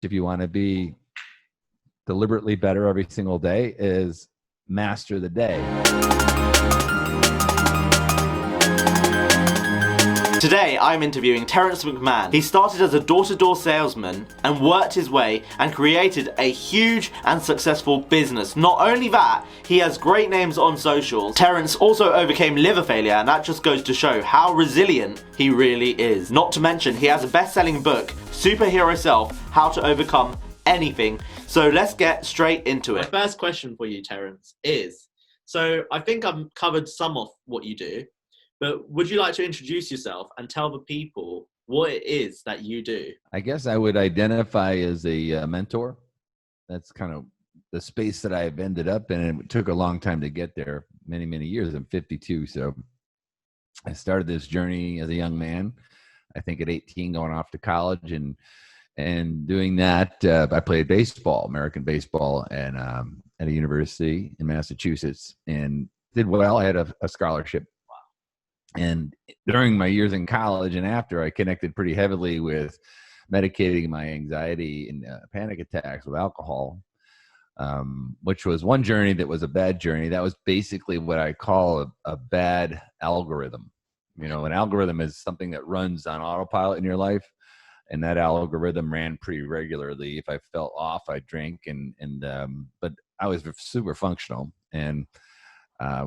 if you want to be deliberately better every single day, is master the day. Today, I'm interviewing Terrance McMahon. He started as a door-to-door salesman and worked his way and created a huge and successful business. Not only that, he has great names on socials. Terrance also overcame liver failure, and that just goes to show how resilient he really is. Not to mention, he has a best-selling book, Superhero Self, How to Overcome Anything. So let's get straight into it. My first question for you, Terrance, is, so I think I've covered some of what you do, but would you like to introduce yourself and tell the people what it is that you do? I guess I would identify as a mentor. That's kind of the space that I've ended up in. And it took a long time to get there, many, many years. I'm 52. So I started this journey as a young man, I think at 18, going off to college and doing that. I played baseball, American baseball, and at a university in Massachusetts, and did well. I had a scholarship. And during my years in college and after, I connected pretty heavily with medicating my anxiety and panic attacks with alcohol, which was one journey that was a bad journey. That was basically what I call a bad algorithm. You know, an algorithm is something that runs on autopilot in your life. And that algorithm ran pretty regularly. If I felt off, I'd drink, but I was super functional. And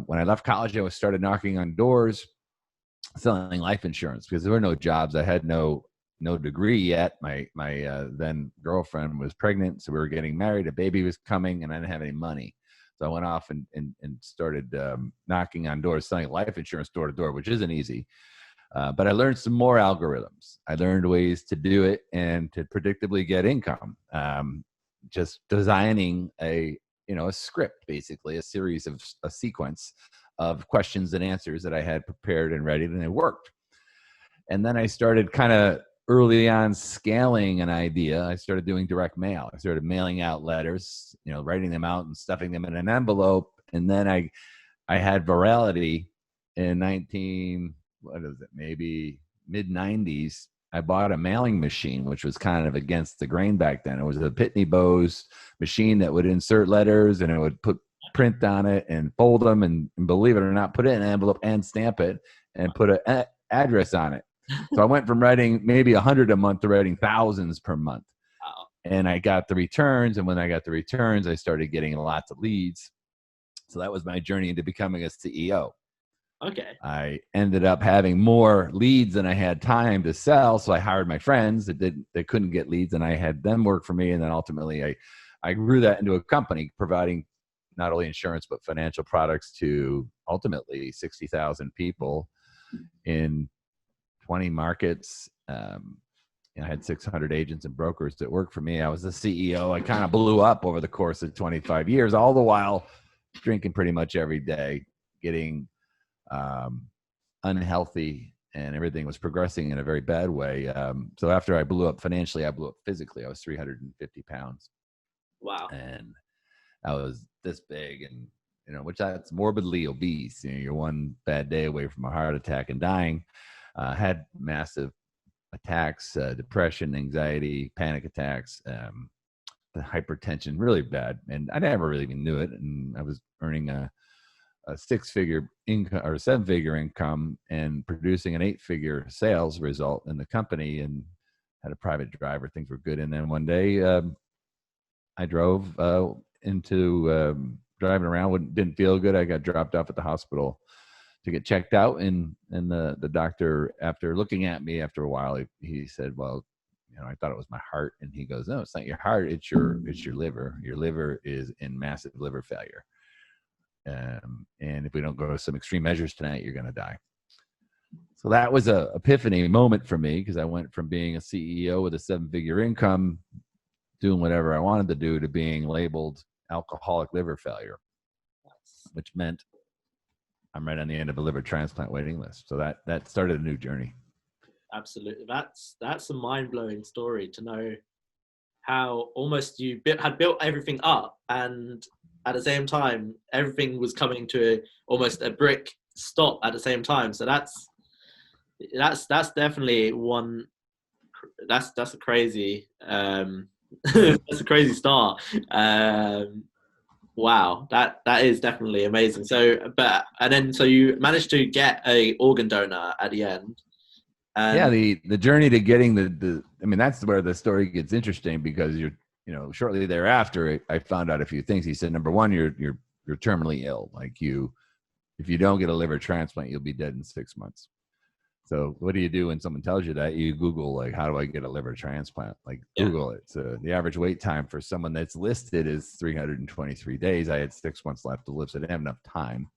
when I left college, I started knocking on doors, selling life insurance, because there were no jobs. I had no degree yet. My then girlfriend was pregnant, so we were getting married. A baby was coming, and I didn't have any money. So I went off and started knocking on doors, selling life insurance door to door, which isn't easy. But I learned some more algorithms. I learned ways to do it and to predictably get income. Just designing a script, basically a series of a sequence of questions and answers that I had prepared and ready, and it worked. And then I started kind of early on scaling an idea. I started doing direct mail. I started mailing out letters, writing them out and stuffing them in an envelope. And then I had virality in maybe mid-90s. I bought a mailing machine, which was kind of against the grain back then. It was a Pitney Bowes machine that would insert letters, and it would put print on it and fold them, and believe it or not, put it in an envelope and stamp it and put an address on it. So I went from writing maybe 100 a month to writing thousands per month. Wow. And I got the returns. And when I got the returns, I started getting lots of leads. So that was my journey into becoming a CEO. Okay. I ended up having more leads than I had time to sell. So I hired my friends that couldn't get leads, and I had them work for me. And then ultimately I grew that into a company providing not only insurance, but financial products to ultimately 60,000 people in 20 markets. I had 600 agents and brokers that worked for me. I was the CEO. I kind of blew up over the course of 25 years, all the while drinking pretty much every day, getting unhealthy, and everything was progressing in a very bad way. So after I blew up financially, I blew up physically. I was 350 pounds. Wow. And I was this big, and which that's morbidly obese. You're one bad day away from a heart attack and dying. Had massive attacks, depression, anxiety, panic attacks, the hypertension, really bad. And I never really even knew it. And I was earning a 6-figure income or 7-figure income and producing an 8-figure sales result in the company, and had a private driver. Things were good. And then one day I drove into driving around, didn't feel good. I got dropped off at the hospital to get checked out, and the doctor, after looking at me after a while, he said, well, I thought it was my heart. And he goes, no, it's not your heart, it's your liver. Your liver is in massive liver failure, and if we don't go to some extreme measures tonight, you're going to die. So that was a epiphany moment for me, because I went from being a CEO with a 7-figure income, doing whatever I wanted to do, to being labeled alcoholic liver failure, which meant I'm right on the end of a liver transplant waiting list. So that started a new journey. Absolutely. That's a mind-blowing story, to know how almost you had built everything up, and at the same time, everything was coming to almost a brick stop at the same time. So that's definitely one. That's a crazy Yeah. That's a crazy start. Wow, that is definitely amazing. So, and then so you managed to get a organ donor at the end, Yeah, and the journey to getting the I mean, that's where the story gets interesting, because shortly thereafter I found out a few things. He said, number one, you're terminally ill. Like, if you don't get a liver transplant, you'll be dead in 6 months. So what do you do when someone tells you that? You Google, like, how do I get a liver transplant? Like, yeah, Google it. So the average wait time for someone that's listed is 323 days. I had 6 months left to live, so I didn't have enough time.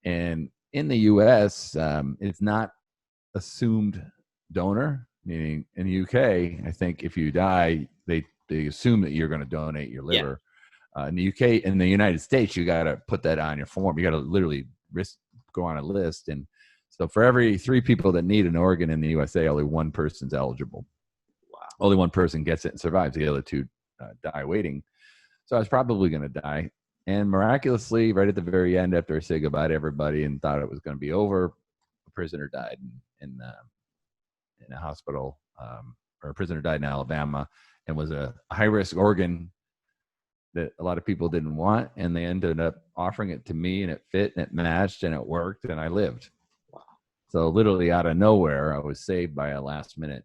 And in the US, it's not assumed donor, meaning in the UK, I think if you die, they assume that you're going to donate your yeah, liver. In the UK, in the United States, you got to put that on your form. You got to literally go on a list. And so for every 3 people that need an organ in the USA, only one person's eligible. wow, Only one person gets it and survives. The other 2 die waiting. So I was probably going to die. And miraculously, right at the very end, after I said goodbye to everybody and thought it was going to be over, a prisoner died in a hospital, or a prisoner died in Alabama, and was a high-risk organ that a lot of people didn't want, and they ended up offering it to me, and it fit, and it matched, and it worked, and I lived. wow, So literally out of nowhere, I was saved by a last-minute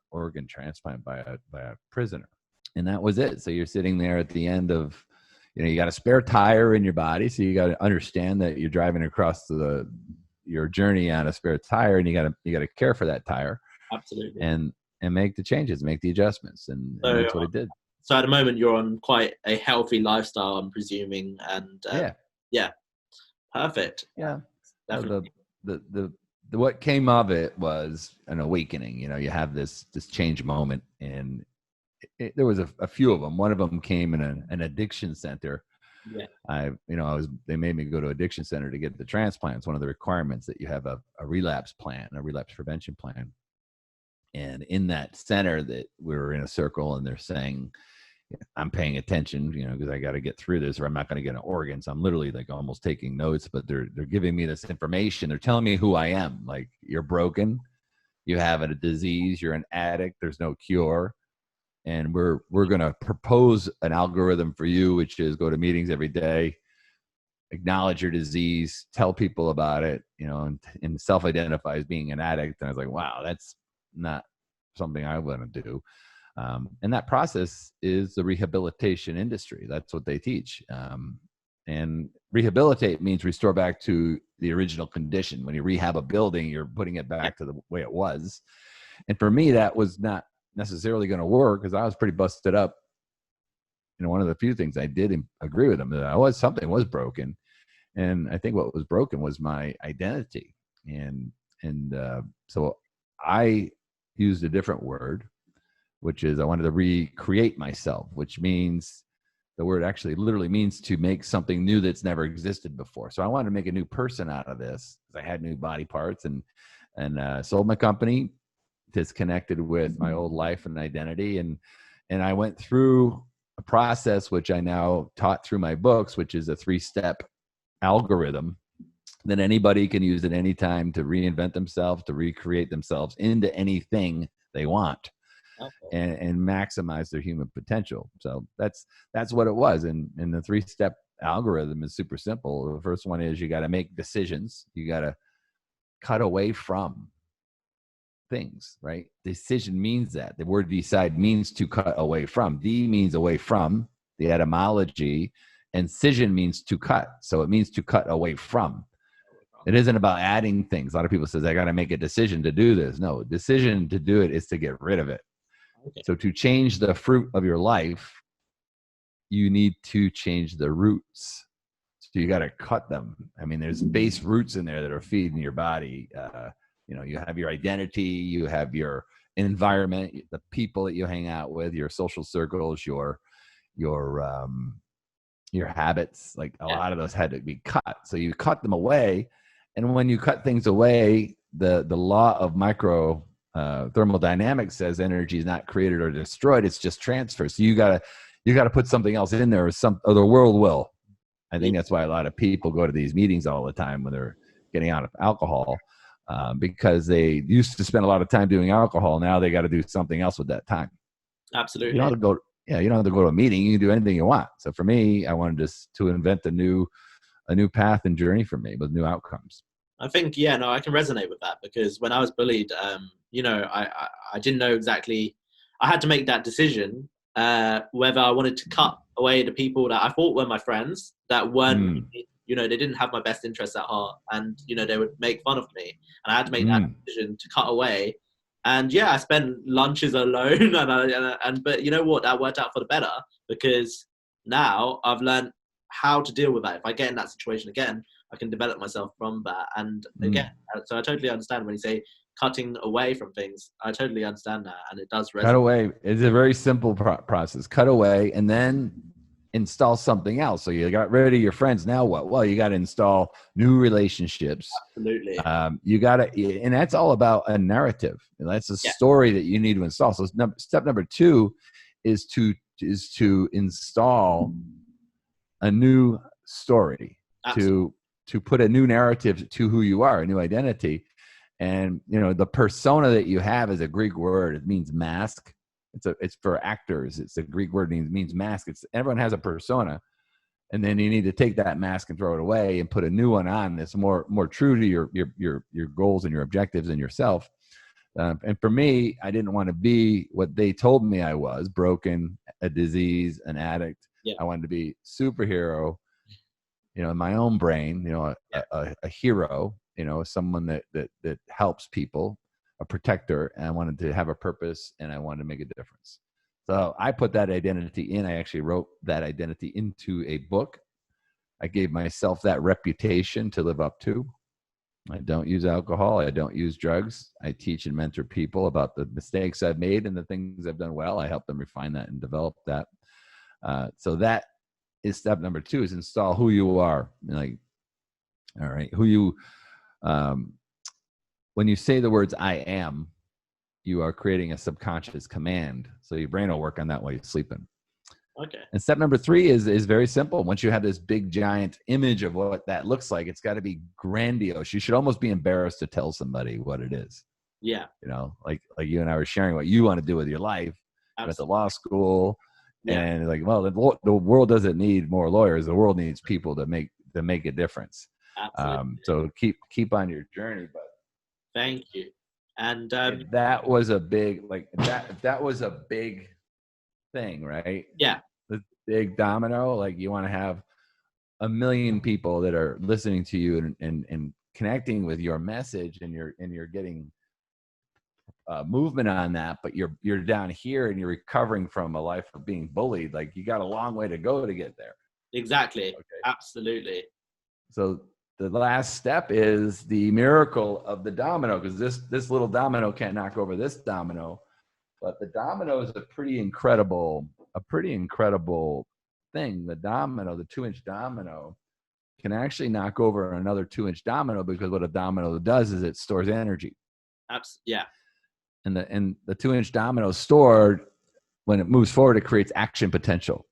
organ transplant by a prisoner, and that was it. So you're sitting there at the end of, you got a spare tire in your body, so you got to understand that you're driving across your journey on a spare tire, and you got to care for that tire, absolutely. and make the changes, make the adjustments, and So, that's what I did. so at the moment you're on quite a healthy lifestyle, I'm presuming, and Yeah. yeah, perfect. Yeah. Definitely. The what came of it was an awakening. You have this change moment, and there was a few of them. One of them came in an addiction center. Yeah. They made me go to addiction center to get the transplant. It's one of the requirements that you have a relapse plan, a relapse prevention plan. And in that center, that we were in a circle, and they're saying, I'm paying attention, because I got to get through this, or I'm not going to get an organ. So I'm literally like almost taking notes, but they're giving me this information. They're telling me who I am. Like, you're broken, you have a disease, you're an addict, there's no cure. And we're going to propose an algorithm for you, which is go to meetings every day, acknowledge your disease, tell people about it, and self-identify as being an addict. And I was like, wow, that's not something I want to do. And that process is the rehabilitation industry. That's what they teach. And rehabilitate means restore back to the original condition. When you rehab a building, you're putting it back to the way it was. And for me, that was not necessarily going to work, because I was pretty busted up. One of the few things I did agree with them, that something was broken. And I think what was broken was my identity. And so I used a different word, which is I wanted to recreate myself, which means the word actually literally means to make something new that's never existed before. So I wanted to make a new person out of this, because I had new body parts, and sold my company, disconnected with my old life and identity. And I went through a process, which I now taught through my books, which is a 3-step algorithm that anybody can use at any time to reinvent themselves, to recreate themselves into anything they want. Okay. And maximize their human potential. So that's what it was. And the 3-step algorithm is super simple. The first one is you got to make decisions. You got to cut away from things, right? Decision means that. The word decide means to cut away from. D means away from, the etymology, and cision means to cut. So it means to cut away from. It isn't about adding things. A lot of people says, I got to make a decision to do this. No, decision to do it is to get rid of it. Okay. So to change the fruit of your life, you need to change the roots. So you got to cut them. I mean, there's base roots in there that are feeding your body. You have your identity, you have your environment, the people that you hang out with, your social circles, your habits. Like a lot of those had to be cut. So you cut them away. And when you cut things away, the law of micro thermodynamics says energy is not created or destroyed, it's just transferred. So you gotta put something else in there, or the world will. I think that's why a lot of people go to these meetings all the time when they're getting out of alcohol, because they used to spend a lot of time doing alcohol. Now they got to do something else with that time. Absolutely. You don't have to go. Yeah, you don't have to go to a meeting. You can do anything you want. So for me, I wanted to invent a new path and journey for me with new outcomes. I think, yeah, no, I can resonate with that, because when I was bullied, I didn't know exactly. I had to make that decision whether I wanted to cut away the people that I thought were my friends that weren't, they didn't have my best interests at heart, and they would make fun of me, and I had to make that decision to cut away. And yeah, I spent lunches alone, but you know what, that worked out for the better, because now I've learned how to deal with that. If I get in that situation again, I can develop myself from that. And again, so I totally understand when you say cutting away from things. I totally understand that, and it does resonate. Cut away. It's a very simple process. Cut away and then install something else. So you got rid of your friends. Now what? Well, you got to install new relationships. Absolutely. You got to, and that's all about a narrative. That's a story that you need to install. So step number 2 is to install a new story. Absolutely. To put a new narrative to who you are, a new identity. And the persona that you have is a Greek word. It means mask. It's for actors. It's a Greek word, means mask. Everyone has a persona, and then you need to take that mask and throw it away and put a new one on that's more true to your goals and your objectives and yourself. And for me, I didn't want to be what they told me I was: broken, a disease, an addict. Yeah. I wanted to be superhero. In my own brain, a hero, someone that helps people, a protector, and I wanted to have a purpose, and I wanted to make a difference. So I put that identity in. I actually wrote that identity into a book. I gave myself that reputation to live up to. I don't use alcohol. I don't use drugs. I teach and mentor people about the mistakes I've made and the things I've done well. I help them refine that and develop that. So that is step number 2, is install who you are. Like, all right, when you say the words I am, you are creating a subconscious command. So your brain will work on that while you're sleeping. Okay. And step number 3 is very simple. Once you have this big giant image of what that looks like, it's got to be grandiose. You should almost be embarrassed to tell somebody what it is. Yeah. Like you and I were sharing what you want to do with your life. At the law school. Yeah. And like, well, the world doesn't need more lawyers. The world needs people to make a difference. Absolutely. So keep on your journey. But thank you. And that was a big that was a big thing, right? Yeah. The big domino. Like, you want to have 1 million people that are listening to you and connecting with your message, and you're getting movement on that, but you're down here and you're recovering from a life of being bullied. Like, you got a long way to go to get there. Exactly. Okay. Absolutely. So the last step is the miracle of the domino, because this little domino can't knock over this domino, but the domino is a pretty incredible thing. The domino, the 2-inch domino, can actually knock over another 2-inch domino, because what a domino does is it stores energy. Yeah. And the 2-inch domino stored, when it moves forward, it creates action potential.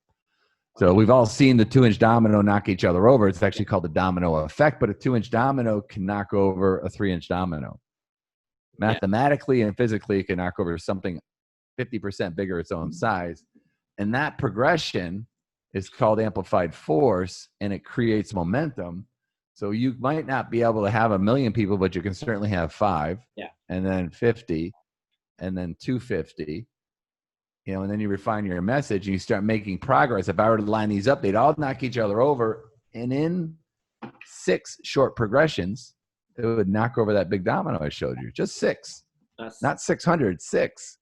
So we've all seen the 2-inch domino knock each other over. It's actually called the domino effect, but a 2-inch domino can knock over a 3-inch domino. Mathematically and physically, it can knock over something 50% bigger its own size. And that progression is called amplified force, and it creates momentum. So you might not be able to have 1 million people, but you can certainly have 5, and then 50, and then 250. And then you refine your message and you start making progress. If I were to line these up, they'd all knock each other over. And in 6 short progressions, it would knock over that big domino I showed you. Just 6. Not 600, 6.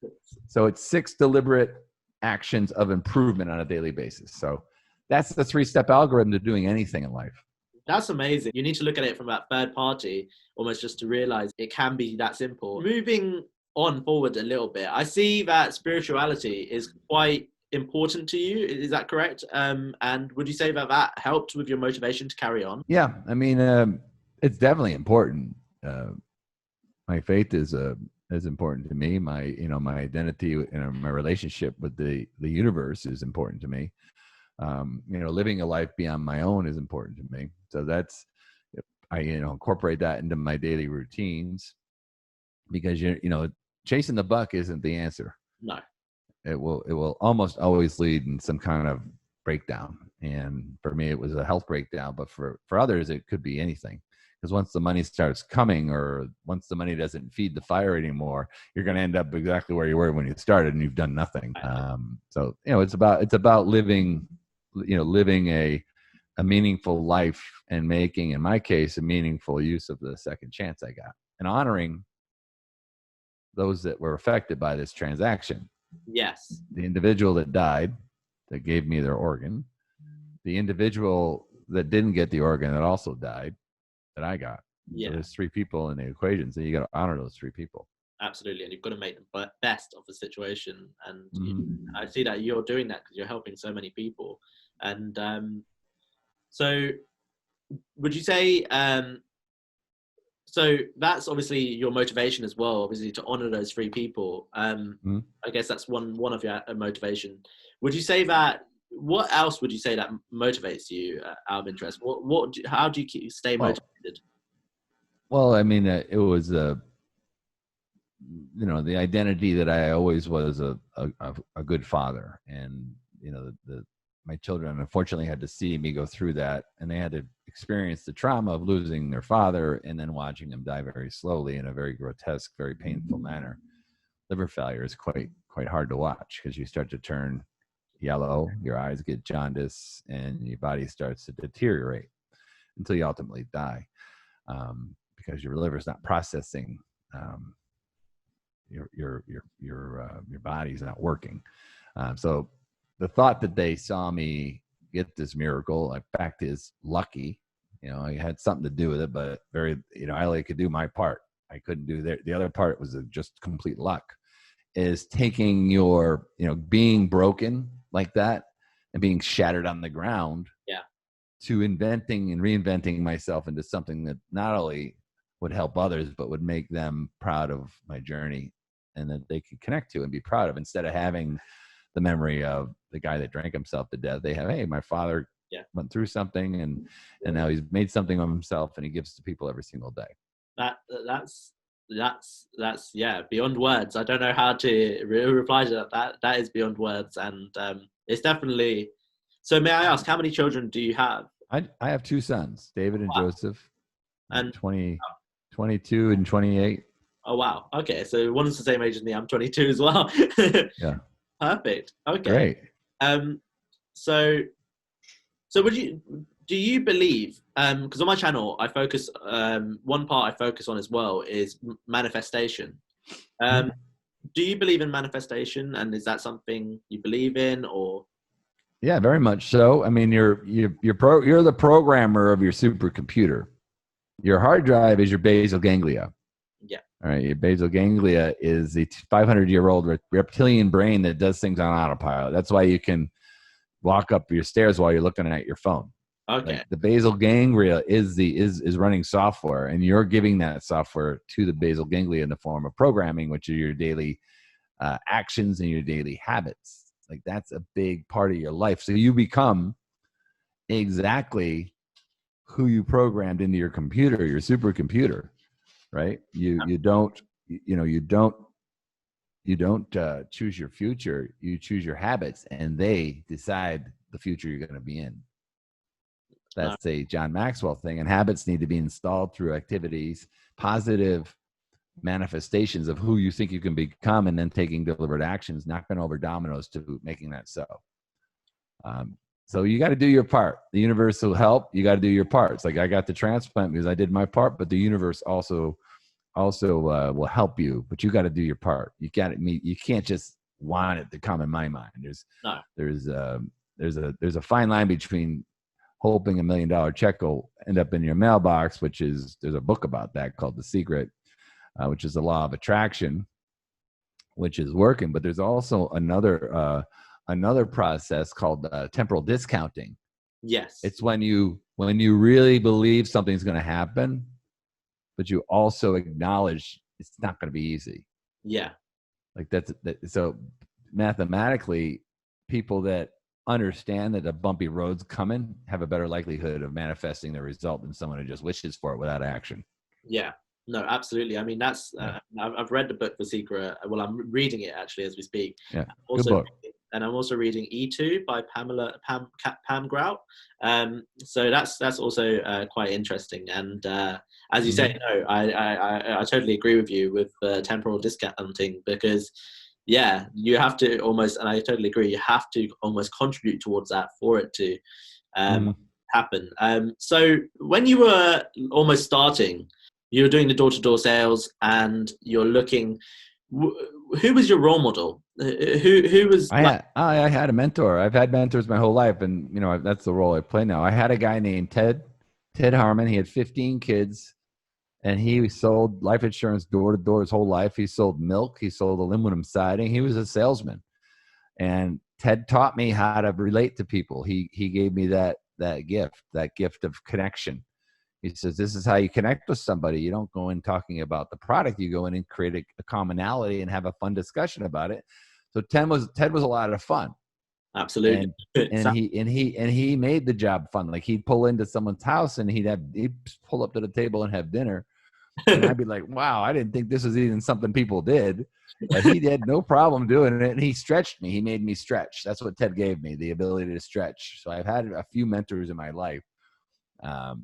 So it's 6 deliberate actions of improvement on a daily basis. So that's the 3-step algorithm to doing anything in life. That's amazing. You need to look at it from that third party, almost, just to realize it can be that simple. Moving on forward a little bit, I see that spirituality is quite important to you. Is that correct? And would you say that helped with your motivation to carry on? Yeah, I mean, it's definitely important. My faith is important to me. My identity and my relationship with the universe is important to me. Living a life beyond my own is important to me. So I incorporate that into my daily routines, because chasing the buck isn't the answer. No. it will almost always lead in some kind of breakdown. And for me, it was a health breakdown, but for others, it could be anything. Because once the money starts coming, or once the money doesn't feed the fire anymore, you're going to end up exactly where you were when you started, and you've done nothing. So it's about living, living a meaningful life, and making, in my case, a meaningful use of the second chance I got, and honoring those that were affected by this transaction. Yes. The individual that died, that gave me their organ, the individual that didn't get the organ that also died, that I got. Yeah. So there's three people in the equation, so you got to honor those three people. Absolutely, and you've got to make the best of the situation. And Mm-hmm. I see that you're doing that because you're helping so many people. And so, would you say? So that's obviously your motivation as well, obviously, to honor those three people. Mm-hmm. I guess that's one of your motivation. Would you say that? What else would you say that motivates you out of interest? How do you stay motivated? Well, I mean, it was the identity that I always was a good father, and my children unfortunately had to see me go through that, and they had to experience the trauma of losing their father and then watching him die very slowly in a very grotesque, very painful manner. Liver failure is quite hard to watch, because you start to turn yellow, your eyes get jaundice, and your body starts to deteriorate until you ultimately die, because your liver is not processing. Your body's not working. So the thought that they saw me get this miracle, in fact, is lucky. I had something to do with it, but I only could do my part. I couldn't do the other part. Was just complete luck. Is taking your, being broken like that and being shattered on the ground, to inventing and reinventing myself into something that not only would help others, but would make them proud of my journey, and that they could connect to and be proud of. Instead of having the memory of the guy that drank himself to death, they have, hey, my father went through something, and now he's made something of himself, and he gives to people every single day. That's beyond words. I don't know how to reply to that. That is beyond words, and it's definitely. So may I ask, how many children do you have? I have two sons, David and Joseph, and 22 and 28. Oh wow. Okay, so one's the same age as me. I'm 22 as well. Yeah. Perfect. Okay. Great. So do you believe, because on my channel I focus, one part I focus on as well is manifestation. Do you believe in manifestation, and is that something you believe in, or? Yeah, very much so. I mean, you're the programmer of your supercomputer. Your hard drive is your basal ganglia. Yeah. All right. Your basal ganglia is the 500-year-old reptilian brain that does things on autopilot. That's why you can walk up your stairs while you're looking at your phone. Okay. Like, the basal ganglia is running software, and you're giving that software to the basal ganglia in the form of programming, which are your daily actions and your daily habits. Like, that's a big part of your life. So you become exactly who you programmed into your computer, your supercomputer, right? You don't choose your future. You choose your habits, and they decide the future you're going to be in. That's a John Maxwell thing. And habits need to be installed through activities, positive manifestations of who you think you can become, and then taking deliberate actions, knocking over dominoes to making that so. So you got to do your part. The universe will help. You got to do your part. It's like, I got the transplant because I did my part, but the universe also will help you. But you got to do your part. You can't just want it to come. In my mind, there's a fine line between hoping $1 million check will end up in your mailbox, there's a book about that called The Secret, which is the law of attraction, which is working. But there's also another process called temporal discounting. Yes. It's when you really believe something's going to happen, but you also acknowledge it's not going to be easy. Yeah. Like so mathematically, people that understand that a bumpy road's coming have a better likelihood of manifesting the result than someone who just wishes for it without action. Yeah. No, absolutely. I mean, that's I've read the book The Secret. Well, I'm reading it actually as we speak. Yeah, good Also, book. and I'm also reading E2 by Pam Grout. So that's also quite interesting. And as you say, no, I totally agree with you with temporal discounting, because yeah, you have to almost, and I totally agree, you have to almost contribute towards that for it to happen. So when you were almost starting, you were doing the door-to-door sales, and you're looking. Who was your role model? Who was I had a mentor. I've had mentors my whole life, and you know that's the role I play now. I had a guy named Ted Harmon. He had 15 kids, and he sold life insurance door to door his whole life. He sold milk. He sold aluminum siding. He was a salesman, and Ted taught me how to relate to people. He gave me that gift of connection. He says, this is how you connect with somebody. You don't go in talking about the product. You go in and create a commonality and have a fun discussion about it. So Ted was a lot of fun. Absolutely. And he made the job fun. Like he'd pull into someone's house and he'd pull up to the table and have dinner. And I'd be like, wow, I didn't think this was even something people did. But he did no problem doing it. And he stretched me. He made me stretch. That's what Ted gave me, the ability to stretch. So I've had a few mentors in my life.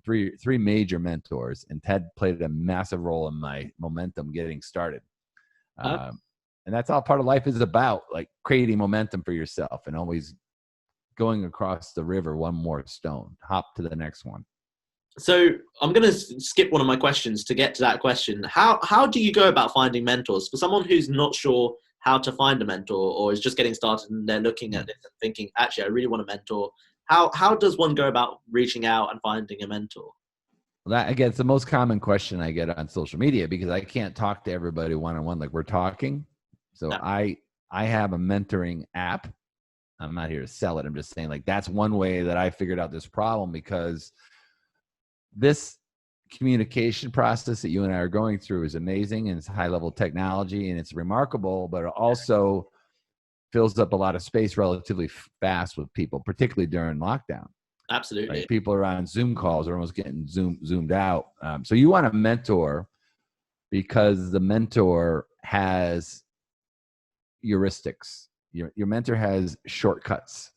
Three major mentors, and Ted played a massive role in my momentum getting started. And that's all part of life is about, like creating momentum for yourself and always going across the river one more stone, hop to the next one. So I'm going to skip one of my questions to get to that question. How do you go about finding mentors for someone who's not sure how to find a mentor, or is just getting started and they're looking at this and thinking, actually, I really want a mentor? How does one go about reaching out and finding a mentor? Well, that, again, it's the most common question I get on social media, because I can't talk to everybody one-on-one like we're talking. So No. I have a mentoring app. I'm not here to sell it. I'm just saying, like, that's one way that I figured out this problem, because this communication process that you and I are going through is amazing, and it's high level technology and it's remarkable, but it also fills up a lot of space relatively fast with people, particularly during lockdown. Absolutely. Right? People are on Zoom calls, are almost getting zoomed out. So you want a mentor because the mentor has heuristics. Your mentor has shortcuts.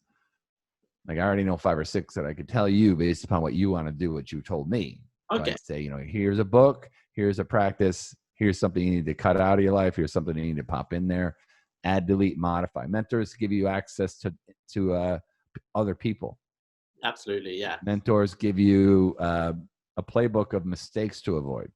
Like I already know 5 or 6 that I could tell you based upon what you want to do, what you told me. Okay. So I'd say, here's a book, here's a practice, here's something you need to cut out of your life, here's something you need to pop in there, add, delete, modify. Mentors give you access to other people. Absolutely, yeah. Mentors give you a playbook of mistakes to avoid.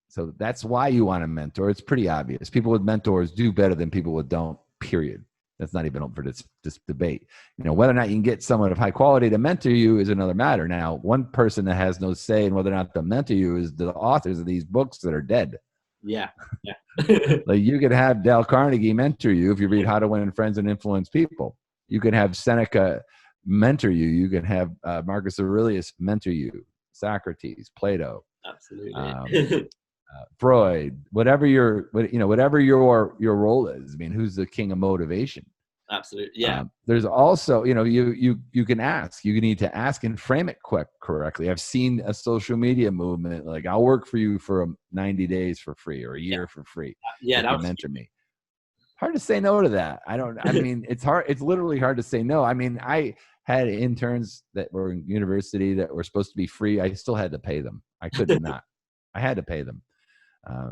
So that's why you want a mentor. It's pretty obvious. People with mentors do better than people with don't, period. That's not even open for this debate. Whether or not you can get someone of high quality to mentor you is another matter. Now, one person that has no say in whether or not to mentor you is the authors of these books that are dead. Yeah. Like you could have Dale Carnegie mentor you if you read How to Win Friends and Influence People. You can have Seneca mentor you. You can have Marcus Aurelius mentor you. Socrates, Plato. Absolutely. Freud, whatever your role is. I mean, who's the king of motivation? Absolutely, yeah. There's also, you can ask. You need to ask and frame it correctly. I've seen a social media movement like, I'll work for you for 90 days for free or a year for free. Yeah, if you mentor me. Hard to say no to that. I mean, it's hard. It's literally hard to say no. I mean, I had interns that were in university that were supposed to be free. I still had to pay them. I could not. I had to pay them.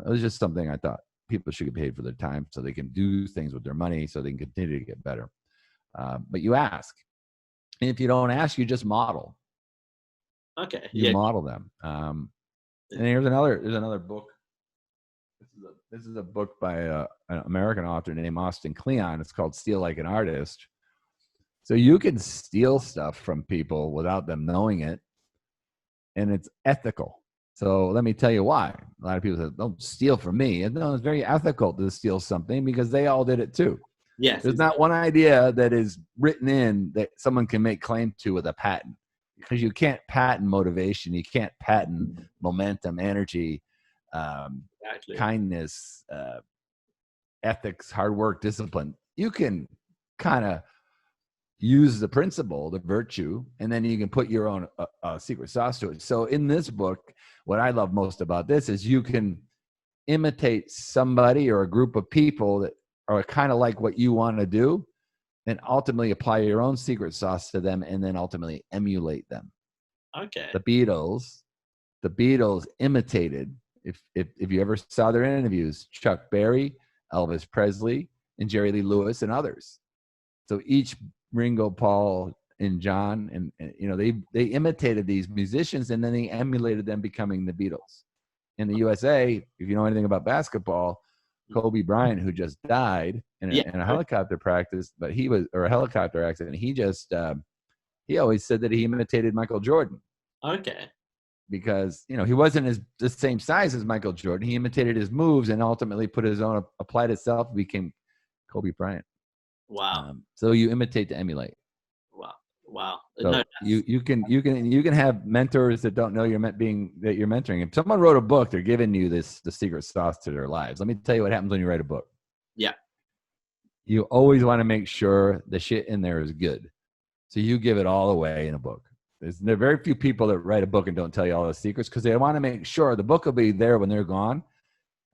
It was just something I thought people should get paid for their time so they can do things with their money so they can continue to get better. But you ask. And if you don't ask, you just model. Okay. You model them. And there's another book. This is a book by an American author named Austin Kleon. It's called Steal Like an Artist. So you can steal stuff from people without them knowing it. And it's ethical. So let me tell you why. A lot of people say, don't steal from me. And no, it's very ethical to steal something because they all did it too. Yes. There's not one idea that is written in that someone can make claim to with a patent, because you can't patent motivation. You can't patent momentum, energy, kindness, ethics, hard work, discipline. You can kind of use the principle, the virtue, and then you can put your own secret sauce to it. So in this book, what I love most about this is you can imitate somebody or a group of people that are kind of like what you want to do, and ultimately apply your own secret sauce to them, and then ultimately emulate them. Okay. The Beatles imitated, if you ever saw their interviews, Chuck Berry, Elvis Presley, and Jerry Lee Lewis, and others. So each Ringo, Paul, and John, and you know, they imitated these musicians, and then they emulated them becoming the Beatles. In the USA, if you know anything about basketball, Kobe Bryant, who just died in a helicopter practice, but a helicopter accident. He always said that he imitated Michael Jordan. Okay. Because, you know, he wasn't the same size as Michael Jordan. He imitated his moves and ultimately put his own, applied itself, became Kobe Bryant. Wow. So you imitate to emulate. Wow. So No, you can have mentors that don't know you're mentoring. If someone wrote a book, they're giving you the secret sauce to their lives. Let me tell you what happens when you write a book. Yeah. You always want to make sure the shit in there is good. So you give it all away in a book. There are very few people that write a book and don't tell you all the secrets, because they want to make sure the book will be there when they're gone.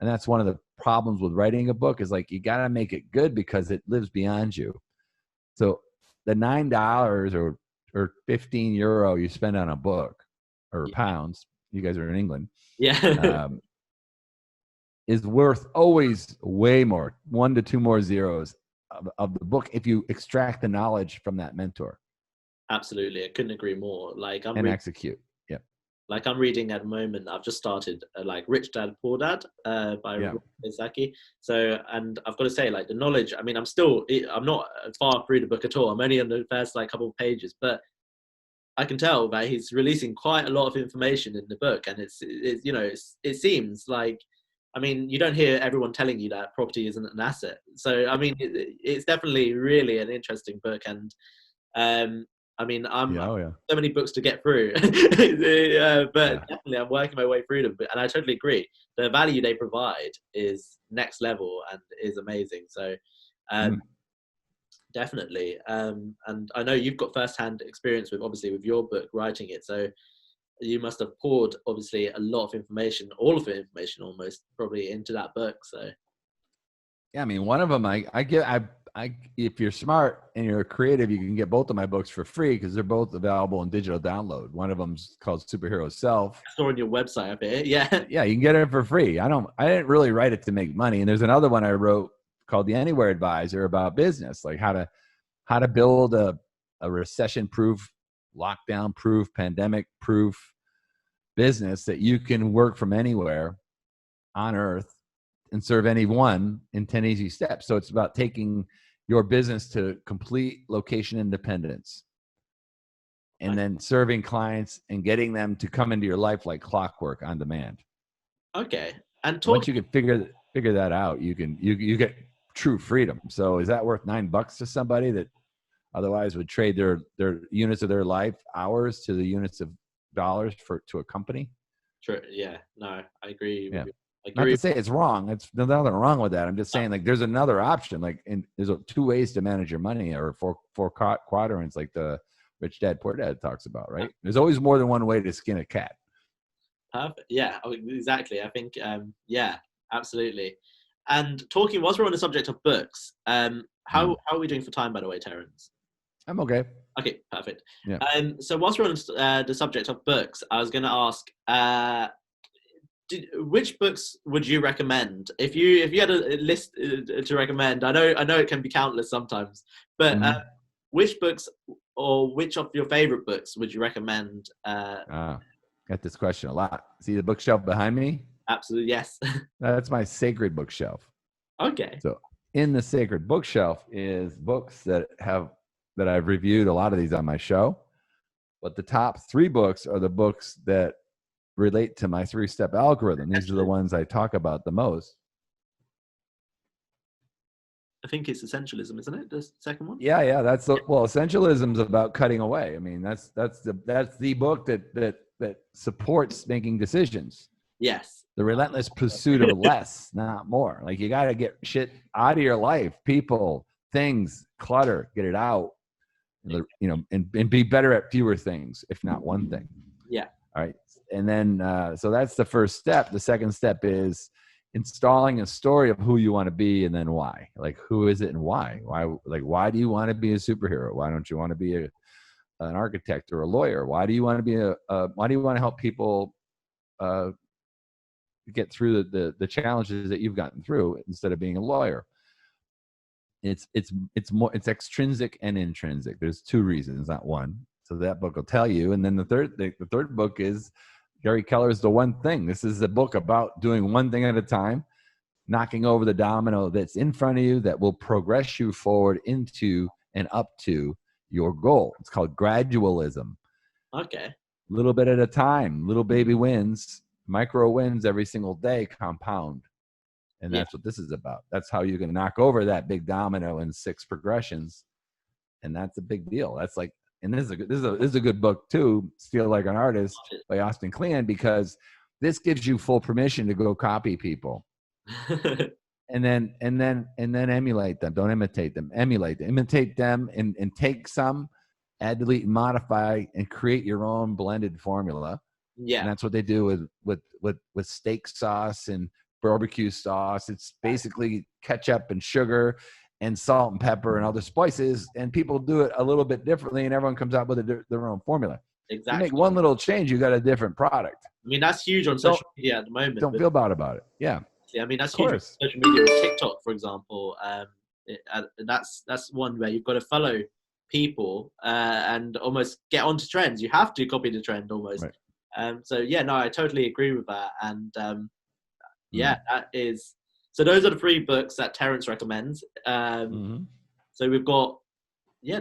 And that's one of the problems with writing a book, is like, you got to make it good because it lives beyond you. So the $9 or 15 euro you spend on a book, or pounds, you guys are in England, is worth always way more, 1 to 2 more zeros of the book, if you extract the knowledge from that mentor. Absolutely. I couldn't agree more. Like execute. Yeah. Like I'm reading at the moment, I've just started like Rich Dad Poor Dad by Kiyosaki. So, and I've got to say, like, the knowledge, I mean, I'm not far through the book at all. I'm only on the first like couple of pages, but I can tell that he's releasing quite a lot of information in the book. And it's you know, it seems like, I mean, you don't hear everyone telling you that property isn't an asset. So, I mean, it's definitely really an interesting book. And I mean, so many books to get through, but definitely I'm working my way through them. And I totally agree. The value they provide is next level and is amazing. So definitely. And I know you've got firsthand experience with your book, writing it. So you must have poured obviously a lot of information, all of the information almost probably into that book. So yeah, I mean, one of them if you're smart and you're creative, you can get both of my books for free, because they're both available in digital download. One of them's called Superhero Self. I saw on your website a bit. Yeah. Yeah, you can get it for free. I didn't really write it to make money. And there's another one I wrote called The Anywhere Advisor, about business, like how to build a recession-proof, lockdown-proof, pandemic-proof business that you can work from anywhere on earth and serve anyone in 10 easy steps. So it's about taking your business to complete location independence, and then serving clients and getting them to come into your life like clockwork on demand. Okay. And once you can figure that out, you get true freedom. So is that worth $9 to somebody that otherwise would trade their units of their life hours to the units of dollars to a company? Sure. Yeah. No, I agree. Yeah. Not to say it's wrong. There's nothing wrong with that. I'm just saying, like, there's another option. Like, there's 2 ways to manage your money, or four quadrants, like the Rich Dad Poor Dad talks about, right? There's always more than one way to skin a cat. Perfect. Yeah, exactly. I think, yeah, absolutely. And whilst we're on the subject of books, how are we doing for time, by the way, Terrance? I'm okay. Okay, perfect. Yeah. So whilst we're on the subject of books, I was going to ask, which books would you recommend if you had a list to recommend? I know it can be countless sometimes, but which books or which of your favorite books would you recommend? Got this question a lot. See the bookshelf behind me? Absolutely, yes. That's my sacred bookshelf. Okay. So in the sacred bookshelf is books that I've reviewed a lot of these on my show, but the top 3 books are the books that relate to my 3-step algorithm. These are the ones I talk about the most. I think it's essentialism, isn't it? The second one? Yeah. Essentialism is about cutting away. I mean, that's the book that supports making decisions. Yes. The relentless pursuit of less, not more. Like, you got to get shit out of your life, people, things, clutter, get it out. and be better at fewer things, if not one thing. Yeah. All right. And then, so that's the first step. The second step is installing a story of who you want to be and then why. Like, who is it and why? Why do you want to be a superhero? Why don't you want to be an architect or a lawyer? Why do you want to be why do you want to help people get through the challenges that you've gotten through instead of being a lawyer? It's extrinsic and intrinsic. There's two reasons, not one. So that book will tell you. And then the third book is Gary Keller's The One Thing. This is a book about doing one thing at a time, knocking over the domino that's in front of you that will progress you forward into and up to your goal. It's called gradualism. Okay. Little bit at a time, little baby wins, micro wins every single day compound. And that's what this is about. That's how you can knock over that big domino in 6 progressions. And that's a big deal. That's like, and this is a good book too, Steal Like an Artist by Austin Kleon, because this gives you full permission to go copy people. and then emulate them. Don't imitate them. Emulate them. Imitate them and take some, add, delete, and modify, and create your own blended formula. Yeah. And that's what they do with steak sauce and barbecue sauce. It's basically ketchup and sugar and salt and pepper and other spices, and people do it a little bit differently, and everyone comes out with their own formula. Exactly. You make one little change, you got a different product. I mean, that's huge on social media at the moment. Don't feel bad about it. Yeah. I mean, that's huge on social media with TikTok, for example. That's one where you've got to follow people and almost get onto trends. You have to copy the trend almost. Right. So yeah, no, I totally agree with that. And that is. So those are the 3 books that Terrance recommends. So we've got,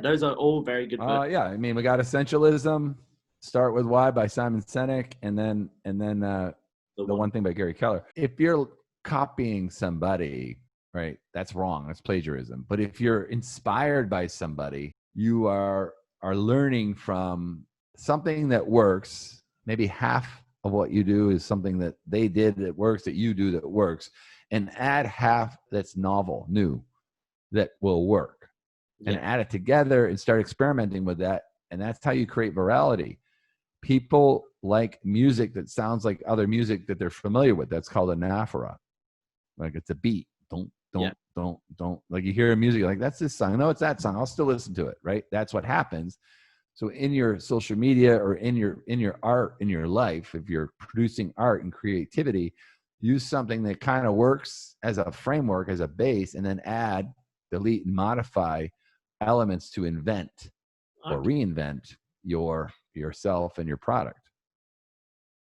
those are all very good books. I mean, we got Essentialism, Start With Why by Simon Sinek, and then The One Thing by Gary Keller. If you're copying somebody, right, that's wrong. That's plagiarism. But if you're inspired by somebody, you are learning from something that works. Maybe half of what you do is something that they did that works, that you do that works, and add half that's novel, new, that will work, and add it together and start experimenting with that. And that's how you create virality. People like music that sounds like other music that they're familiar with. That's called anaphora. Like, it's a beat. Don't. Like, you hear music, like, that's this song. No, it's that song. I'll still listen to it, right? That's what happens. So in your social media or in your art, in your life, if you're producing art and creativity, use something that kind of works as a framework, as a base, and then add, delete, and modify elements to invent or reinvent yourself and your product.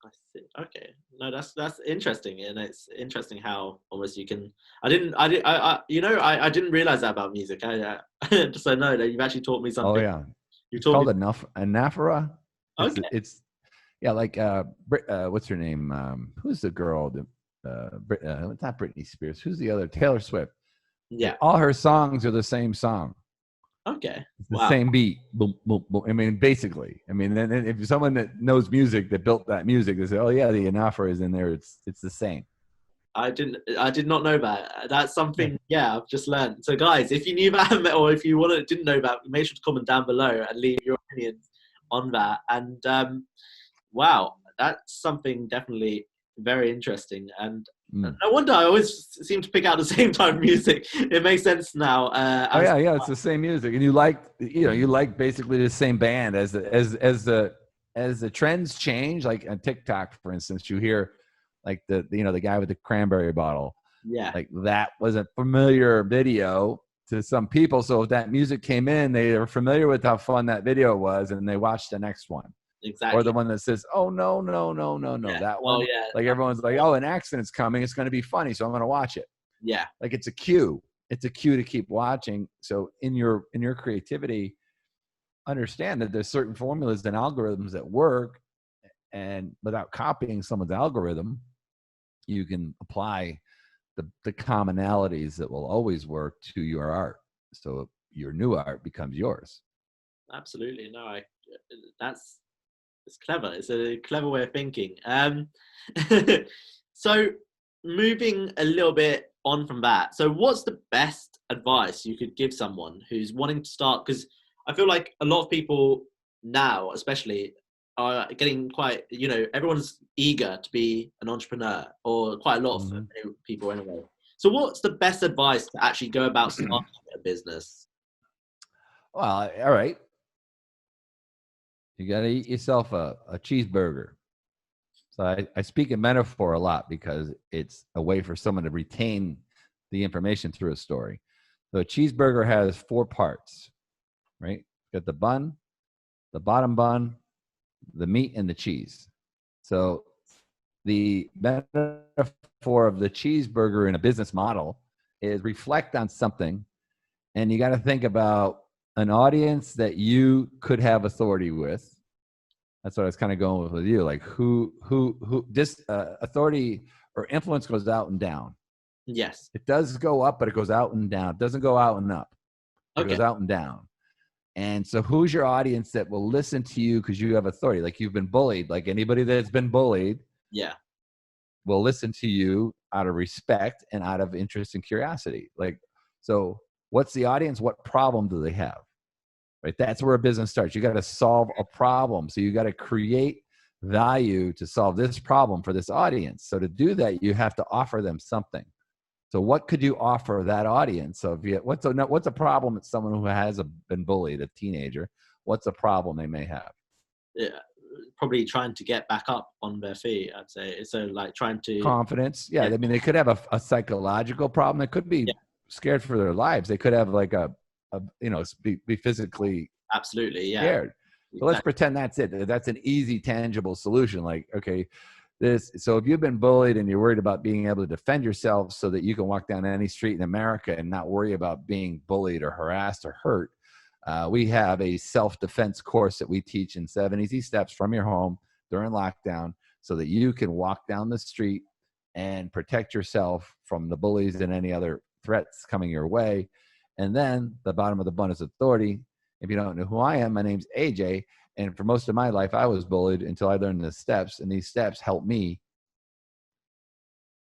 I see. Okay. No, that's interesting, and it's interesting how almost you can. I didn't realize that about music. I just I know that you've actually taught me something. Oh yeah, it's called anaphora. Okay. It's like what's her name? Who's the girl? It's not Britney Spears. Who's the other? Taylor Swift. Yeah. All her songs are the same song. Okay. It's the same beat. Boom, boom, boom. I mean, basically. I mean, then if someone that knows music, that built that music, they say, "Oh yeah, the anaphora is in there. It's the same." I did not know that. That's something. Yeah, I've just learned. So guys, if you knew that, or if you didn't know that, make sure to comment down below and leave your opinions on that. And wow, that's something definitely very interesting. And no wonder I always seem to pick out the same type of music. It makes sense now. It's the same music, and you like basically the same band as the trends change. Like on TikTok, for instance, you hear like the guy with the cranberry bottle. Yeah, like that was a familiar video to some people. So if that music came in, they were familiar with how fun that video was, and they watched the next one. Exactly. Or the one that says, "Oh no, that one." Like everyone's like, "Oh, an accident's coming. It's going to be funny, so I'm going to watch it." Yeah. Like it's a cue. It's a cue to keep watching. So in your creativity, understand that there's certain formulas and algorithms that work, and without copying someone's algorithm, you can apply the commonalities that will always work to your art. So your new art becomes yours. Absolutely. No, it's clever. It's a clever way of thinking. So moving a little bit on from that. So what's the best advice you could give someone who's wanting to start? Because I feel like a lot of people now, especially, are getting quite, everyone's eager to be an entrepreneur, or quite a lot of people anyway. So what's the best advice to actually go about starting a business? Well, all right. You got to eat yourself a cheeseburger. So I speak in metaphor a lot because it's a way for someone to retain the information through a story. So a cheeseburger has 4 parts, right? Got the bun, the bottom bun, the meat, and the cheese. So the metaphor of the cheeseburger in a business model is reflect on something, and you got to think about an audience that you could have authority with. That's what I was kind of going with you. Like who this authority or influence goes out and down. Yes. It does go up, but it goes out and down. It doesn't go out and up. It goes out and down. And so who's your audience that will listen to you because you have authority? Like you've been bullied. Like anybody that's been bullied will listen to you out of respect and out of interest and curiosity. Like, so what's the audience? What problem do they have? Right? That's where a business starts. You got to solve a problem. So you got to create value to solve this problem for this audience. So to do that, you have to offer them something. So what could you offer that audience? So what's a problem that someone who has been bullied, a teenager, what's a problem they may have? Yeah, probably trying to get back up on their feet, I'd say. So like trying to... Confidence. Yeah. I mean, they could have a psychological problem. They could be scared for their lives. They could have like be physically absolutely scared. So let's pretend that's it. That's an easy, tangible solution. Like, okay, so if you've been bullied and you're worried about being able to defend yourself so that you can walk down any street in America and not worry about being bullied or harassed or hurt, we have a self-defense course that we teach in 7 easy steps from your home during lockdown so that you can walk down the street and protect yourself from the bullies and any other threats coming your way. And then the bottom of the bun is authority. If you don't know who I am, my name's AJ. And for most of my life, I was bullied until I learned the steps. And these steps helped me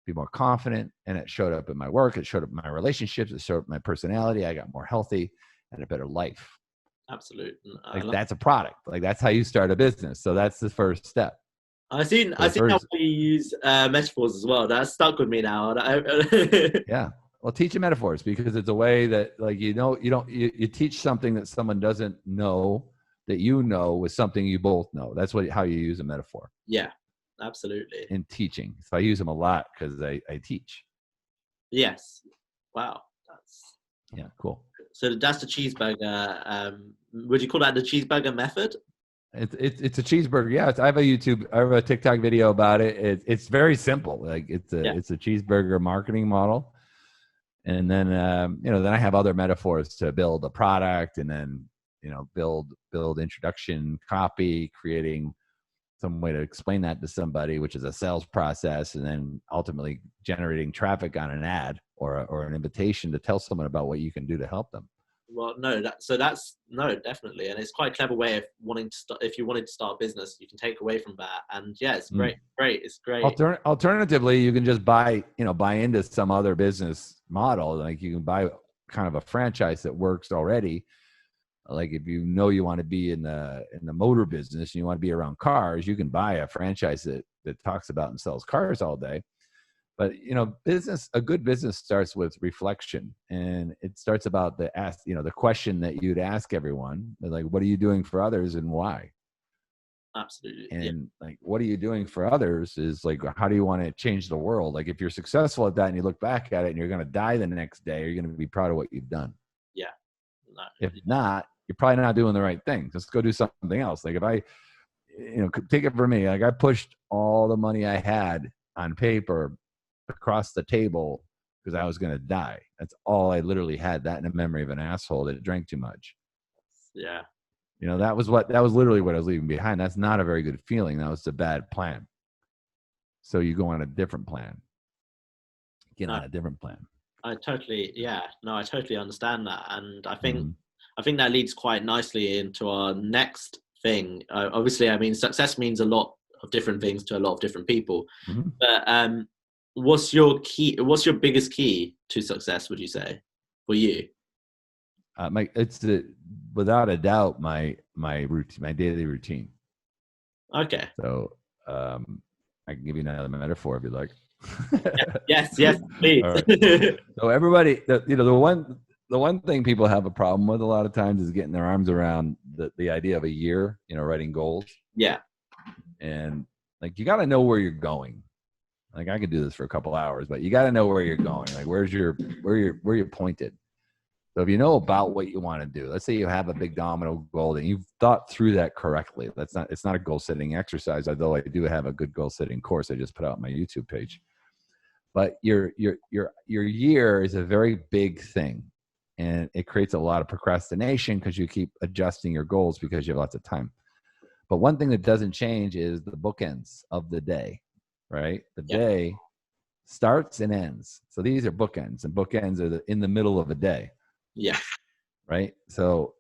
be more confident. And it showed up in my work. It showed up in my relationships. It showed up in my personality. I got more healthy and a better life. Absolutely. Like that's a product. Like that's how you start a business. So that's the first step. I seen how we use metaphors as well. That's stuck with me now. Yeah. Well, teach them metaphors because it's a way that, like, you teach something that someone doesn't know that you know with something you both know. That's how you use a metaphor. Yeah, absolutely. In teaching. So I use them a lot because I teach. Yes. Wow. Yeah, cool. So that's the cheeseburger. Would you call that the cheeseburger method? It's a cheeseburger. Yeah, I have a TikTok video about it. It's very simple. Like it's a cheeseburger marketing model. And then, then I have other metaphors to build a product and then, build introduction copy, creating some way to explain that to somebody, which is a sales process, and then ultimately generating traffic on an ad or an invitation to tell someone about what you can do to help them. Well, definitely. And it's quite a clever way of if you wanted to start a business, you can take away from that. And yeah, it's great. It's great. Alternatively, you can just buy into some other business model. Like you can buy kind of a franchise that works already. Like if you want to be in the motor business and you want to be around cars, you can buy a franchise that talks about and sells cars all day. But a good business starts with reflection, and it starts about the question that you'd ask everyone, like, what are you doing for others and why? Absolutely. And like, what are you doing for others is like, how do you want to change the world? Like if you're successful at that and you look back at it and you're going to die the next day, you're going to be proud of what you've done. Yeah. No. If not, you're probably not doing the right thing. Just go do something else. Like if I, take it from me, like I pushed all the money I had on paper across the table because I was going to die. That's all I literally had, that in a memory of an asshole that drank too much. Yeah. That was literally what I was leaving behind. That's not a very good feeling. That was a bad plan. So you go on a different plan. On a different plan. I totally understand that. And I think that leads quite nicely into our next thing. Obviously, I mean, success means a lot of different things to a lot of different people. Mm-hmm. But what's your biggest key to success, would you say, for you? It's the without a doubt my routine, my daily routine. Okay. So I can give you another metaphor if you like. Yes, please. All right. So everybody, the one thing people have a problem with a lot of times is getting their arms around the idea of a year, writing goals. Yeah. And like, you got to know where you're going. Like, I could do this for a couple hours, but you got to know where you're going. Like, where you're pointed. So if you know about what you want to do, let's say you have a big domino goal and you've thought through that correctly. It's not a goal setting exercise, although I do have a good goal setting course I just put out on my YouTube page. But your year is a very big thing, and it creates a lot of procrastination because you keep adjusting your goals because you have lots of time. But one thing that doesn't change is the bookends of the day, right? The day starts and ends. So these are bookends, and bookends are in the middle of a day. Yeah. Right. So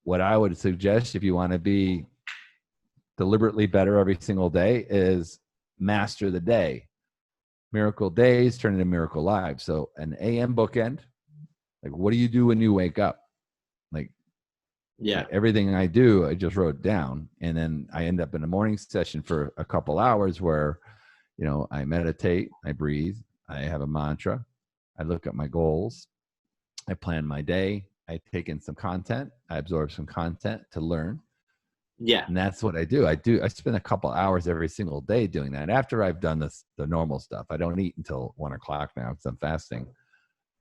what I would suggest, if you want to be deliberately better every single day, is master the day. Miracle days turn into miracle lives. So an AM bookend, like, what do you do when you wake up? Like, everything I do, I just wrote down. And then I end up in a morning session for a couple hours where, I meditate, I breathe, I have a mantra, I look at my goals, I plan my day, I take in some content, I absorb some content to learn. Yeah. And that's what I do. I spend a couple hours every single day doing that. After I've done the normal stuff, I don't eat until 1:00 now because I'm fasting.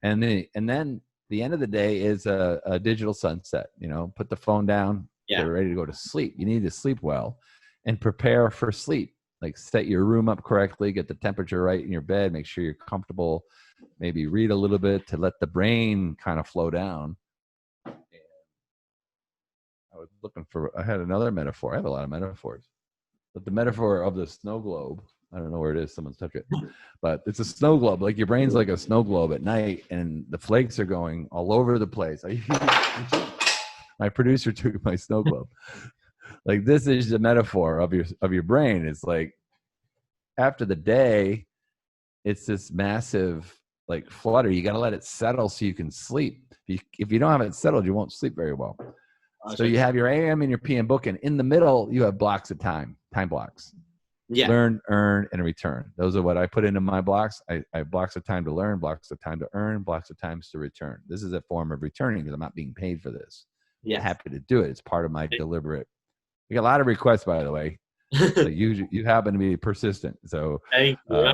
And then the end of the day is a digital sunset. Put the phone down, get ready to go to sleep. You need to sleep well and prepare for sleep. Like, set your room up correctly, get the temperature right in your bed, make sure you're comfortable, maybe read a little bit to let the brain kind of flow down. I had another metaphor. I have a lot of metaphors, but the metaphor of the snow globe, I don't know where it is. Someone's touched it, but it's a snow globe. Like, your brain's like a snow globe at night, and the flakes are going all over the place. My producer took my snow globe. Like, this is the metaphor of your brain. It's like, after the day, it's this massive like flutter. You got to let it settle so you can sleep. If you don't have it settled, you won't sleep very well. So you have your AM and your PM book, and in the middle, you have blocks of time blocks. Yeah. Learn, earn, and return. Those are what I put into my blocks. I have blocks of time to learn, blocks of time to earn, blocks of times to return. This is a form of returning because I'm not being paid for this. Yeah. I'm happy to do it. It's part of my deliberate. We got a lot of requests, by the way. So you happen to be persistent. So thank you.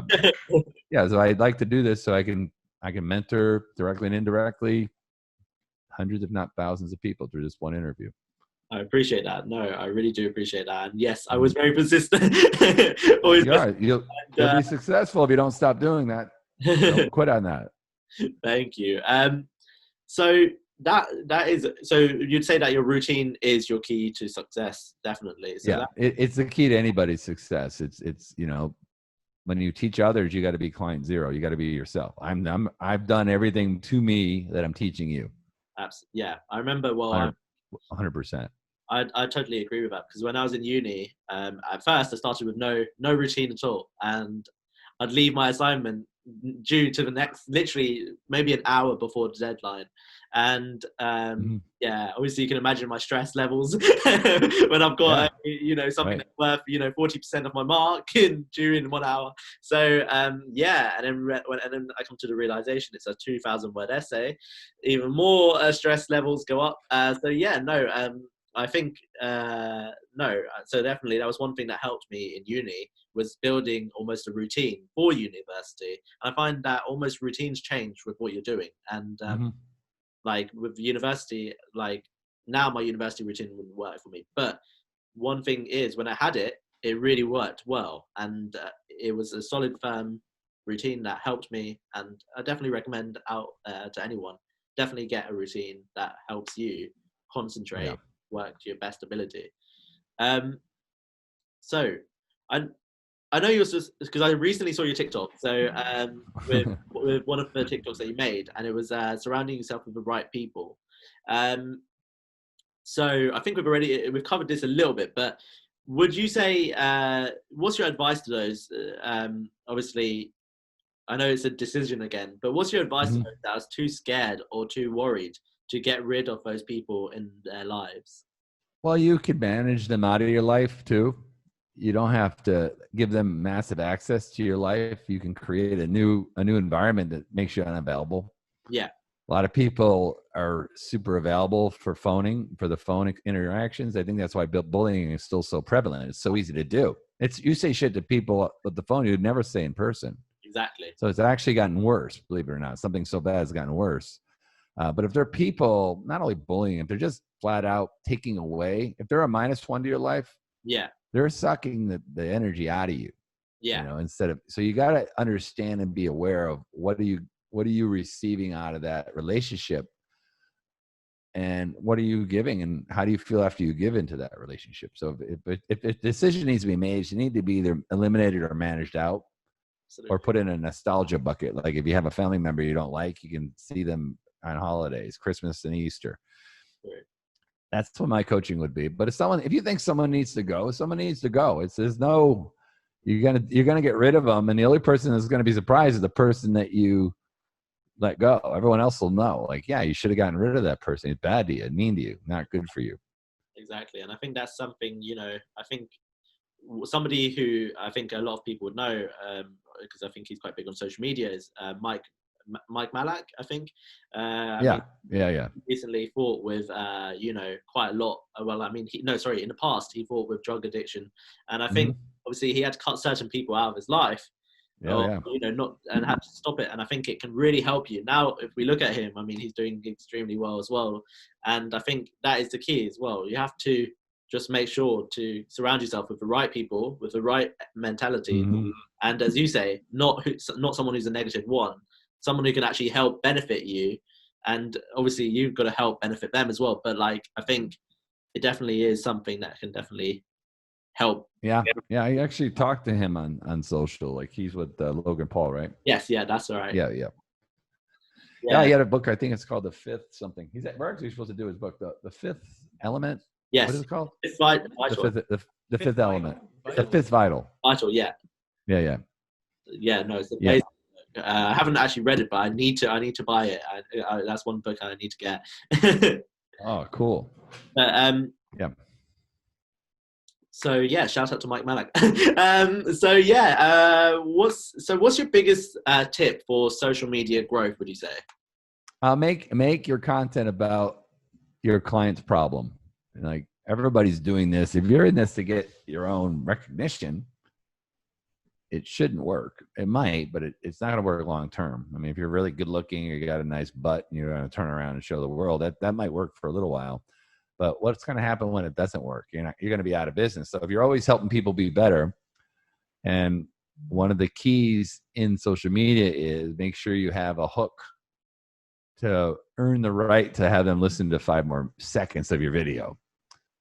Yeah, so I'd like to do this so I can mentor directly and indirectly hundreds, if not thousands, of people through this one interview. I appreciate that. No, I really do appreciate that. And yes, I was very persistent. You'll be successful if you don't stop doing that. Don't quit on that. Thank you. So that is, so you'd say that your routine is your key to success, definitely. So yeah, it's the key to anybody's success. It's when you teach others, you got to be client zero. You got to be yourself. I've done everything to me that I'm teaching you. Absolutely. Yeah, I remember. Well, 100%. I totally agree with that, because when I was in uni, at first I started with no routine at all, and I'd leave my assignment due to the next, literally maybe an hour before the deadline, and yeah, obviously you can imagine my stress levels when I've got something that's worth 40% of my mark due in 1 hour. So yeah, and then I come to the realization it's a 2,000-word essay, even more stress levels go up. So yeah, no. I think, no. So definitely that was one thing that helped me in uni, was building almost a routine for university. I find that almost routines change with what you're doing. And like with university, like now my university routine wouldn't work for me. But one thing is, when I had it, it really worked well. And it was a solid, firm routine that helped me. And I definitely recommend out to anyone, definitely get a routine that helps you concentrate. Yeah. Work to your best ability. So I know you're just, because I recently saw your TikTok. So with one of the TikToks that you made, and it was surrounding yourself with the right people. So I think we've covered this a little bit, but would you say what's your advice to those? Obviously, I know it's a decision again, but what's your advice to those that are too scared or too worried to get rid of those people in their lives? Well, you could manage them out of your life too. You don't have to give them massive access to your life. You can create a new environment that makes you unavailable. Yeah. A lot of people are super available for the phone interactions. I think that's why bullying is still so prevalent. It's so easy to do. You say shit to people with the phone you'd never say in person. Exactly. So it's actually gotten worse, believe it or not. Something so bad has gotten worse. But if they're people not only bullying, if they're just flat out taking away, if they're a -1 to your life, Yeah. they're sucking the energy out of you. Yeah. You know, so you got to understand and be aware of what are you receiving out of that relationship, and what are you giving, and how do you feel after you give into that relationship? So if a decision needs to be made, you need to be either eliminated or managed out, Absolutely. or put in a nostalgia bucket. Like if you have a family member you don't like, you can see them on holidays, Christmas and Easter. Right. That's what my coaching would be. But if you think someone needs to go, someone needs to go. There's no, you're gonna get rid of them, and the only person that's gonna be surprised is the person that you let go. Everyone else will know. Like, yeah, you should have gotten rid of that person. It's bad to you, mean to you, not good for you. Exactly. And I think that's something, I think somebody who I think a lot of people would know, because I think he's quite big on social media, is Mike Malak, I think. Yeah. Recently fought with, quite a lot. Well, I mean, in the past, he fought with drug addiction. And I think, obviously, he had to cut certain people out of his life. Not and have to stop it. And I think it can really help you. Now, if we look at him, I mean, he's doing extremely well as well. And I think that is the key as well. You have to just make sure to surround yourself with the right people, with the right mentality. And as you say, not someone who's a negative one, someone who can actually help benefit you. And obviously you've got to help benefit them as well. But I think it definitely is something that can definitely help. Yeah. I actually talked to him on social. Like he's with Logan Paul, right? Yes. Yeah, that's all right. Yeah. He had a book. I think it's called The Fifth something. We're actually supposed to do his book, The Fifth Element. Yes. What is it called? It's vital. The Fifth Element. The Fifth Vital. Vital. Yeah. Yeah. No, it's amazing. I haven't actually read it, but I need to buy it. That's one book I need to get. Oh, cool. Yeah. So yeah, shout out to Mike Malak. What's your biggest tip for social media growth, would you say? Make your content about your client's problem. Like everybody's doing this. If you're in this to get your own recognition, it shouldn't work. It might, but it's not going to work long term. I mean, if you're really good looking, or you got a nice butt, and you're going to turn around and show the world, that might work for a little while. But what's going to happen when it doesn't work? You're going to be out of business. So if you're always helping people be better, and one of the keys in social media is make sure you have a hook to earn the right to have them listen to 5 more seconds of your video.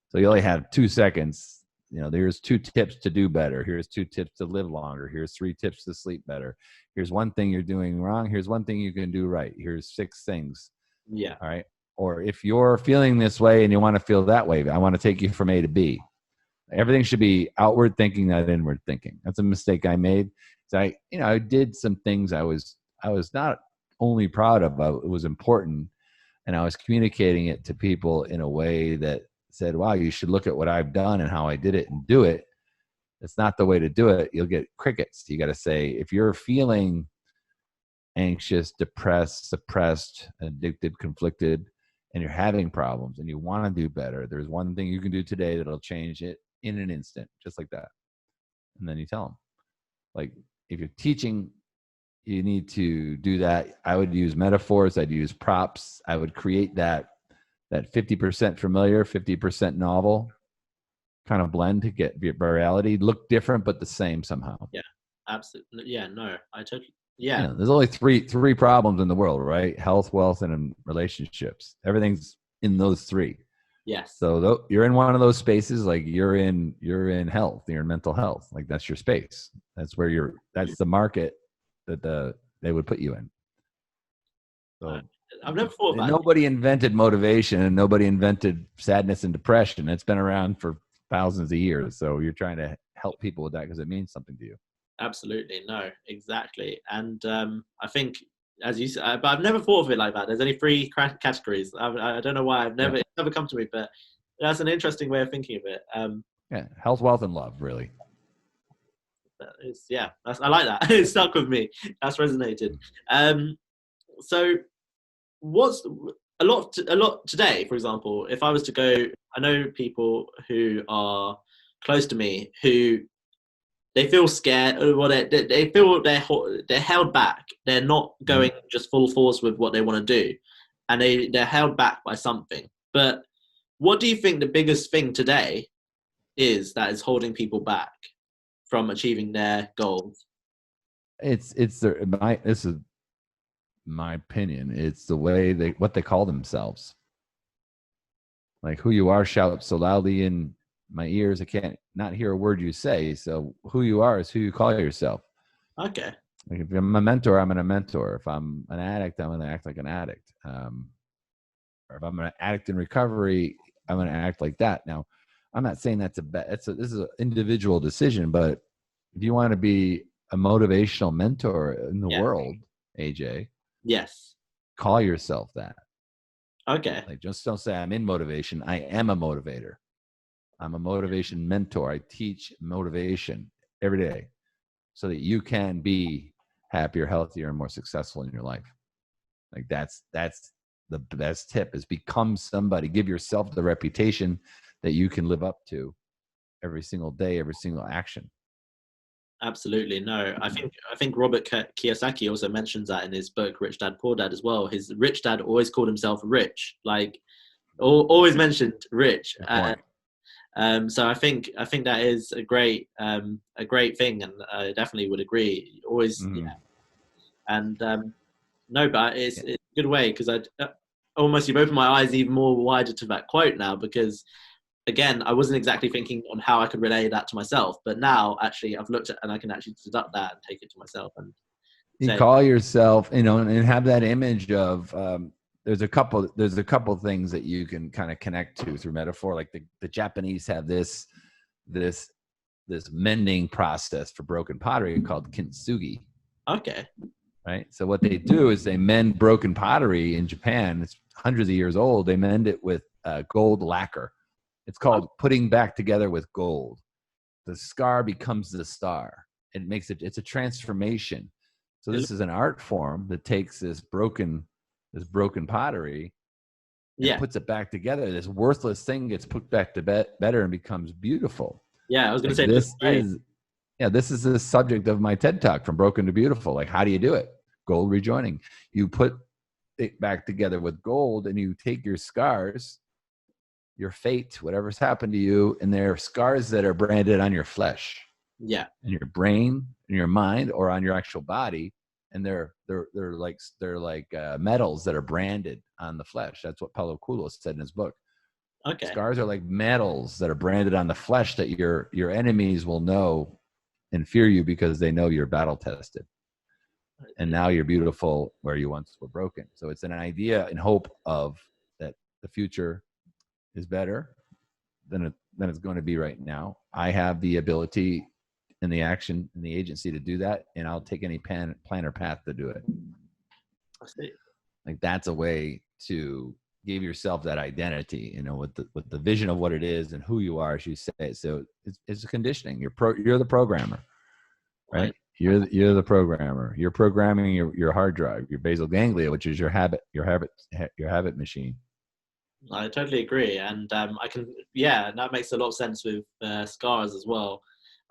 So you only have 2 seconds. There's 2 tips to do better. Here's 2 tips to live longer. Here's 3 tips to sleep better. Here's 1 thing you're doing wrong. Here's 1 thing you can do right. Here's 6 things. Yeah. All right. Or if you're feeling this way and you want to feel that way, I want to take you from A to B. Everything should be outward thinking, not inward thinking. That's a mistake I made. So I did some things I was not only proud of, but it was important. And I was communicating it to people in a way that said, wow, you should look at what I've done and how I did it and do it. It's not the way to do it. You'll get crickets. You got to say, if you're feeling anxious, depressed, suppressed, addicted, conflicted, and you're having problems and you want to do better, there's 1 thing you can do today that'll change it in an instant, just like that. And then you tell them, like, if you're teaching, you need to do that. I would use metaphors. I'd use props. I would create that 50% familiar, 50% novel kind of blend to get virality, look different, but the same somehow. Yeah, absolutely. Yeah, no, I totally. Yeah. There's only three problems in the world, right? Health, wealth, and relationships. Everything's in those 3. Yes. So you're in one of those spaces, like you're in health, you're in mental health. Like that's your space. That's where that's the market that they would put you in. So I've never thought about nobody invented motivation, and nobody invented sadness and depression. It's been around for thousands of years. So you're trying to help people with that because it means something to you. Absolutely. No, exactly. And I think as you said, but I've never thought of it like that. There's only three categories. I don't know why. It's never come to me, but that's an interesting way of thinking of it. Yeah, health, wealth, and love, really. I like that. It stuck with me. That's resonated. So what's a lot today, for example, if I was to go, I know people who are close to me who they feel scared, or they feel they're held back. They're not going just full force with what they want to do, and they're held back by something. But what do you think the biggest thing today is that is holding people back from achieving their goals? This is my opinion. It's the way what they call themselves. Like, who you are shouts so loudly in my ears, I can't not hear a word you say. So who you are is who you call yourself. Okay. Like, if I'm a mentor, I'm a mentor. If I'm an addict, I'm going to act like an addict. Or if I'm an addict in recovery, I'm going to act like that. Now, I'm not saying that's this is an individual decision, but if you want to be a motivational mentor in the world, AJ, yes, call yourself that. Okay. Like, just don't say I'm in motivation. I am a motivator. I'm a motivation mentor. I teach motivation every day so that you can be happier, healthier, and more successful in your life. Like, that's the best tip, is become somebody. Give yourself the reputation that you can live up to every single day, every single action. Absolutely. No, I think Robert Kiyosaki also mentions that in his book, Rich Dad, Poor Dad, as well. His rich dad always called himself rich, like always mentioned rich. So I think that is a great thing, and I definitely would agree. Always, And no, but it's a good way, because you've opened my eyes even more wider to that quote now, because again, I wasn't exactly thinking on how I could relay that to myself, but now actually I've looked at, and I can actually deduct that and take it to myself and you call yourself, and have that image of. There's a couple things that you can kind of connect to through metaphor. Like the Japanese have this mending process for broken pottery called kintsugi. Okay. Right. So what they do is they mend broken pottery in Japan. It's hundreds of years old. They mend it with gold lacquer. It's called putting back together with gold. The scar becomes the star. It's a transformation. So this is an art form that takes this broken pottery and puts it back together. This worthless thing gets put back to better and becomes beautiful. Yeah, I was going to say this is the subject of my TED Talk, From Broken to Beautiful. Like, how do you do it? Gold rejoining. You put it back together with gold, and you take your scars, your fate, whatever's happened to you, and they're scars that are branded on your flesh, in your brain, in your mind, or on your actual body, and they're like metals that are branded on the flesh. That's what Paulo Coelho said in his book. Okay. Scars are like metals that are branded on the flesh that your enemies will know and fear you, because they know you're battle tested, and now you're beautiful where you once were broken. So it's an idea and hope of that the future is better than it's going to be right now. I have the ability and the action and the agency to do that, and I'll take any plan or path to do it. I see. Like, that's a way to give yourself that identity, with the vision of what it is and who you are, as you say. So it's a conditioning. You're the programmer, right? You're the programmer. You're programming your hard drive, your basal ganglia, which is your habit machine. I totally agree, and I can, that makes a lot of sense with scars as well.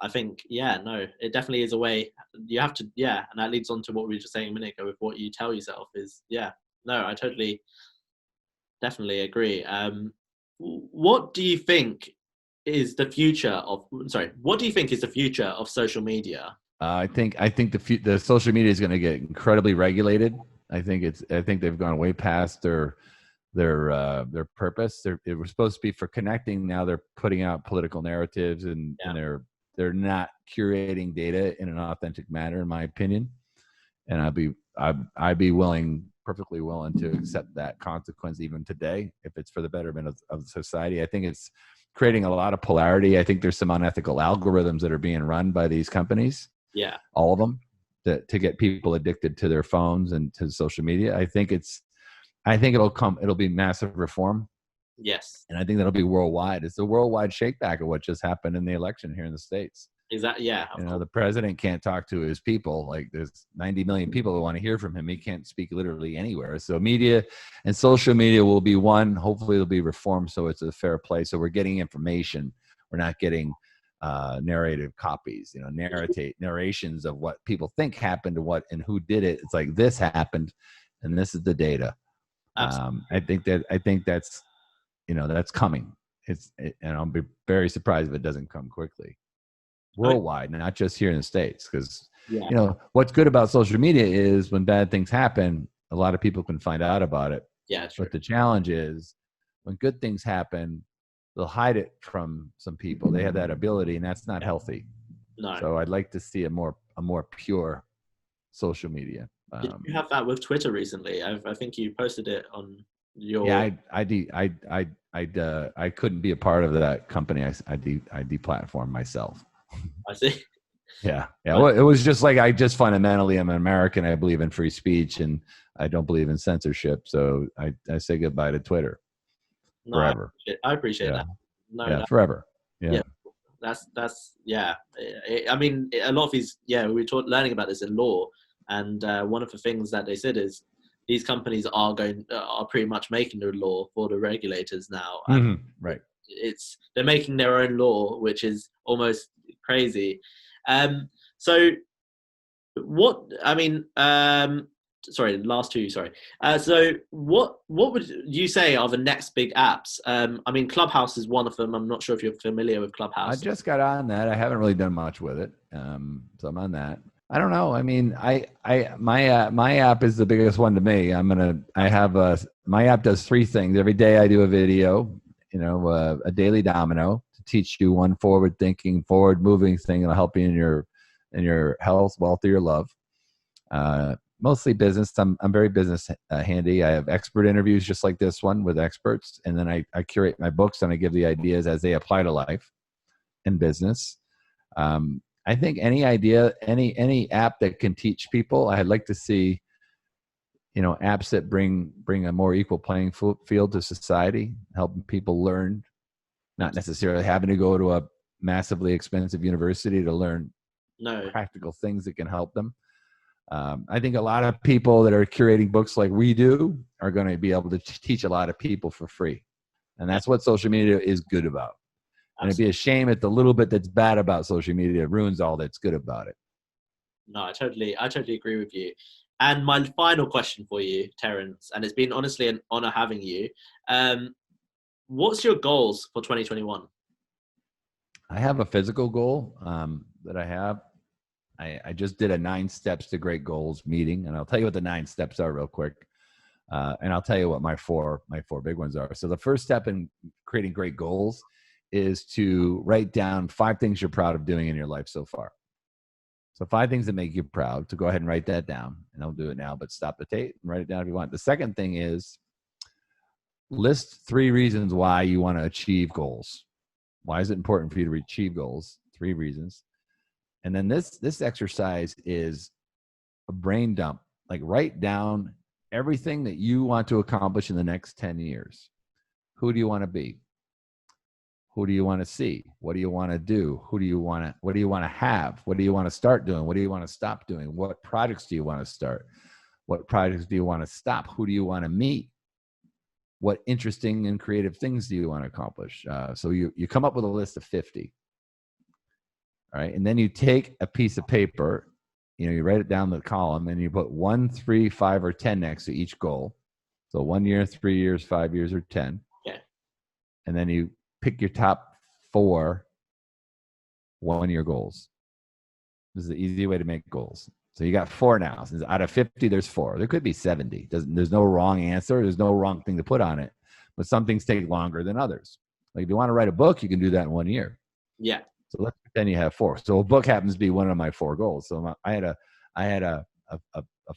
I think, it definitely is a way you have to, and that leads on to what we were just saying a minute ago with what you tell yourself is, I totally, definitely agree. What do you think is the future of social media? I think the social media is going to get incredibly regulated. I think they've gone way past their purpose. It was supposed to be for connecting. Now they're putting out political narratives, and they're not curating data in an authentic manner, in my opinion. And I'd be perfectly willing to accept that consequence even today, if it's for the betterment of society. I think it's creating a lot of polarity. I think there's some unethical algorithms that are being run by these companies. Yeah. All of them. to get people addicted to their phones and to social media. I think it'll be massive reform. Yes. And I think that'll be worldwide. It's a worldwide shakeback of what just happened in the election here in the States. Exactly. Yeah. The president can't talk to his people. Like, there's 90 million people that want to hear from him. He can't speak literally anywhere. So media and social media will be one. Hopefully it'll be reformed so it's a fair play. So we're getting information. We're not getting narrative copies, narrations of what people think happened and who did it. It's like, this happened and this is the data. I think that's that's coming. And I'll be very surprised if it doesn't come quickly. Worldwide, not just here in the States, because what's good about social media is when bad things happen, a lot of people can find out about it. Yeah, true. But the challenge is when good things happen, they'll hide it from some people. They have that ability, and that's not healthy. No. So I'd like to see a more pure social media. Did you have that with Twitter recently? I think you posted it on your. Yeah, I couldn't be a part of that company. I deplatformed myself. I see. Yeah. Well, it was just like, I just fundamentally am an American. I believe in free speech, and I don't believe in censorship. So I say goodbye to Twitter forever. I appreciate that. No, forever. Yeah. That's I mean, a lot of these. Yeah, we were learning about this in law, and one of the things that they said is these companies are pretty much making the law for the regulators now. Mm-hmm. Right. They're making their own law, which is almost crazy. So what, I mean, sorry, last two, sorry. So what would you say are the next big apps? I mean, Clubhouse is one of them. I'm not sure if you're familiar with Clubhouse. I just got on that. I haven't really done much with it. So I'm on that. I don't know. I mean, my app is the biggest one to me. My app does three things. Every day I do a video, a daily domino to teach you one forward-thinking, forward-moving thing that'll help you in your health, wealth, or your love. Mostly business. I'm very business handy. I have expert interviews just like this one with experts, and then I curate my books and I give the ideas as they apply to life and business. I think any idea, any app that can teach people, I'd like to see, apps that bring a more equal playing field to society, helping people learn, not necessarily having to go to a massively expensive university to learn practical things that can help them. I think a lot of people that are curating books like we do are going to be able to teach a lot of people for free. And that's what social media is good about. And it'd be a shame if the little bit that's bad about social media ruins all that's good about it. No, I totally agree with you. And my final question for you, Terrance, and it's been honestly an honor having you. What's your goals for 2021? I have a physical goal that I have. I just did a 9 steps to great goals meeting, and I'll tell you what the 9 steps are real quick. And I'll tell you what my four big ones are. So the first step in creating great goals is to write down 5 things you're proud of doing in your life so far. So 5 things that make you proud. So go ahead and write that down. And I'll do it now, but stop the tape and write it down if you want. The second thing is list 3 reasons why you want to achieve goals. Why is it important for you to achieve goals? 3 reasons. And then this exercise is a brain dump. Like, write down everything that you want to accomplish in the next 10 years. Who do you want to be? Who do you want to see? What do you want to do? What do you want to have? What do you want to start doing? What do you want to stop doing? What projects do you want to start? What projects do you want to stop? Who do you want to meet? What interesting and creative things do you want to accomplish? So you come up with a list of 50. All right. And then you take a piece of paper, you write it down the column, and you put 1, 3, 5, or 10 next to each goal. So 1 year, 3 years, 5 years, or 10. Yeah. And then you pick your top 4 1-year goals. This is the easy way to make goals. So you got 4 now. Since out of 50, there's 4. There could be 70. There's no wrong answer. There's no wrong thing to put on it. But some things take longer than others. Like, if you want to write a book, you can do that in 1 year. Yeah. So let's pretend you have 4. So a book happens to be one of my 4 goals. So I had a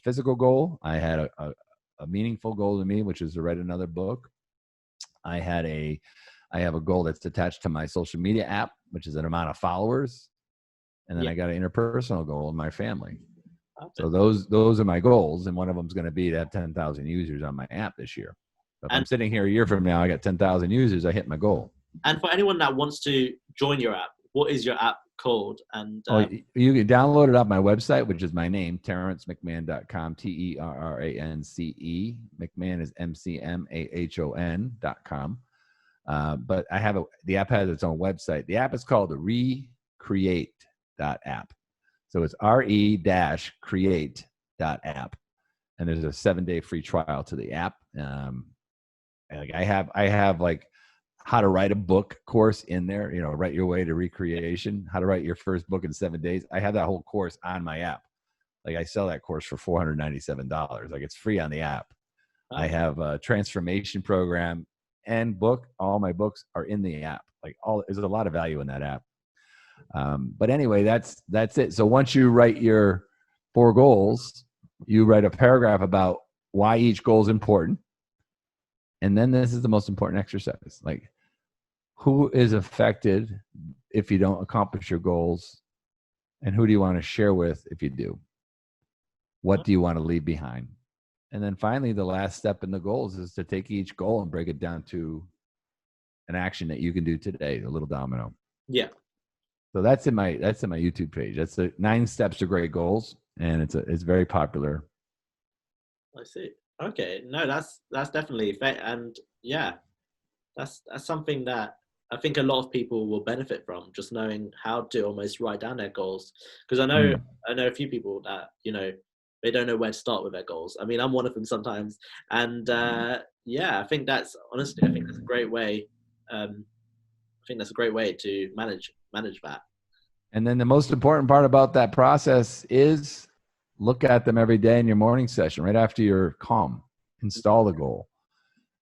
physical goal. I had a meaningful goal to me, which is to write another book. I have a goal that's attached to my social media app, which is an amount of followers. And then I got an interpersonal goal in my family. So those are my goals, and one of them is going to be to have 10,000 users on my app this year. So if I'm sitting here a year from now, I got 10,000 users, I hit my goal. And for anyone that wants to join your app, what is your app called? And you can download it off my website, which is my name, terrancemcmahon.com, TERRANCE. McMahon is MCMAHON.com. But the app has its own website. The app is called the re-create.app. So it's re-create.app. And there's a 7-day free trial to the app. I have like how to write a book course in there, write your way to recreation, how to write your first book in 7 days. I have that whole course on my app. Like I sell that course for $497. Like it's free on the app. Oh. I have a transformation program and book. All my books are in the app. There's a lot of value in that app. But anyway, that's it. So once you write your 4 goals, you write a paragraph about why each goal is important. And then this is the most important exercise. Like, who is affected if you don't accomplish your goals? And who do you want to share with if you do? What do you want to leave behind? And then finally, the last step in the goals is to take each goal and break it down to an action that you can do today, a little domino. Yeah. So that's in my YouTube page. That's the 9 steps to great goals. And it's very popular. I see. Okay. No, that's definitely, and yeah, that's something that I think a lot of people will benefit from, just knowing how to almost write down their goals. Because I know a few people that, they don't know where to start with their goals. I mean, I'm one of them sometimes. And yeah, I think that's a great way. I think that's a great way to manage that. And then the most important part about that process is look at them every day in your morning session, right after you're calm. Install the goal.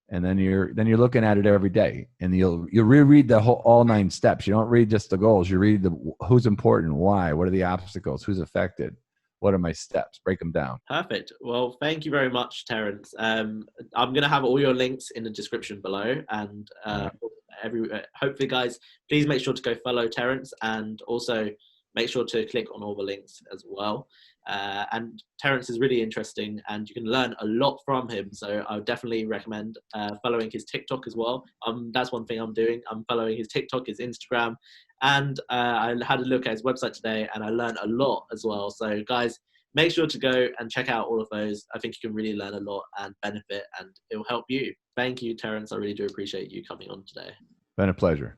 And then you're looking at it every day, and you'll reread all 9 steps. You don't read just the goals. You read who's important, why, what are the obstacles, who's affected, what are my steps, break them down. Perfect. Well, thank you very much, Terrance. I'm going to have all your links in the description below, and hopefully, guys, please make sure to go follow Terrance, and also make sure to click on all the links as well. And Terrance is really interesting, and you can learn a lot from him. So I would definitely recommend following his TikTok as well. That's one thing I'm doing. I'm following his TikTok, his Instagram, and I had a look at his website today, and I learned a lot as well. So guys, make sure to go and check out all of those. I think you can really learn a lot and benefit, and it will help you. Thank you, Terrance. I really do appreciate you coming on today. Been a pleasure.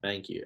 Thank you.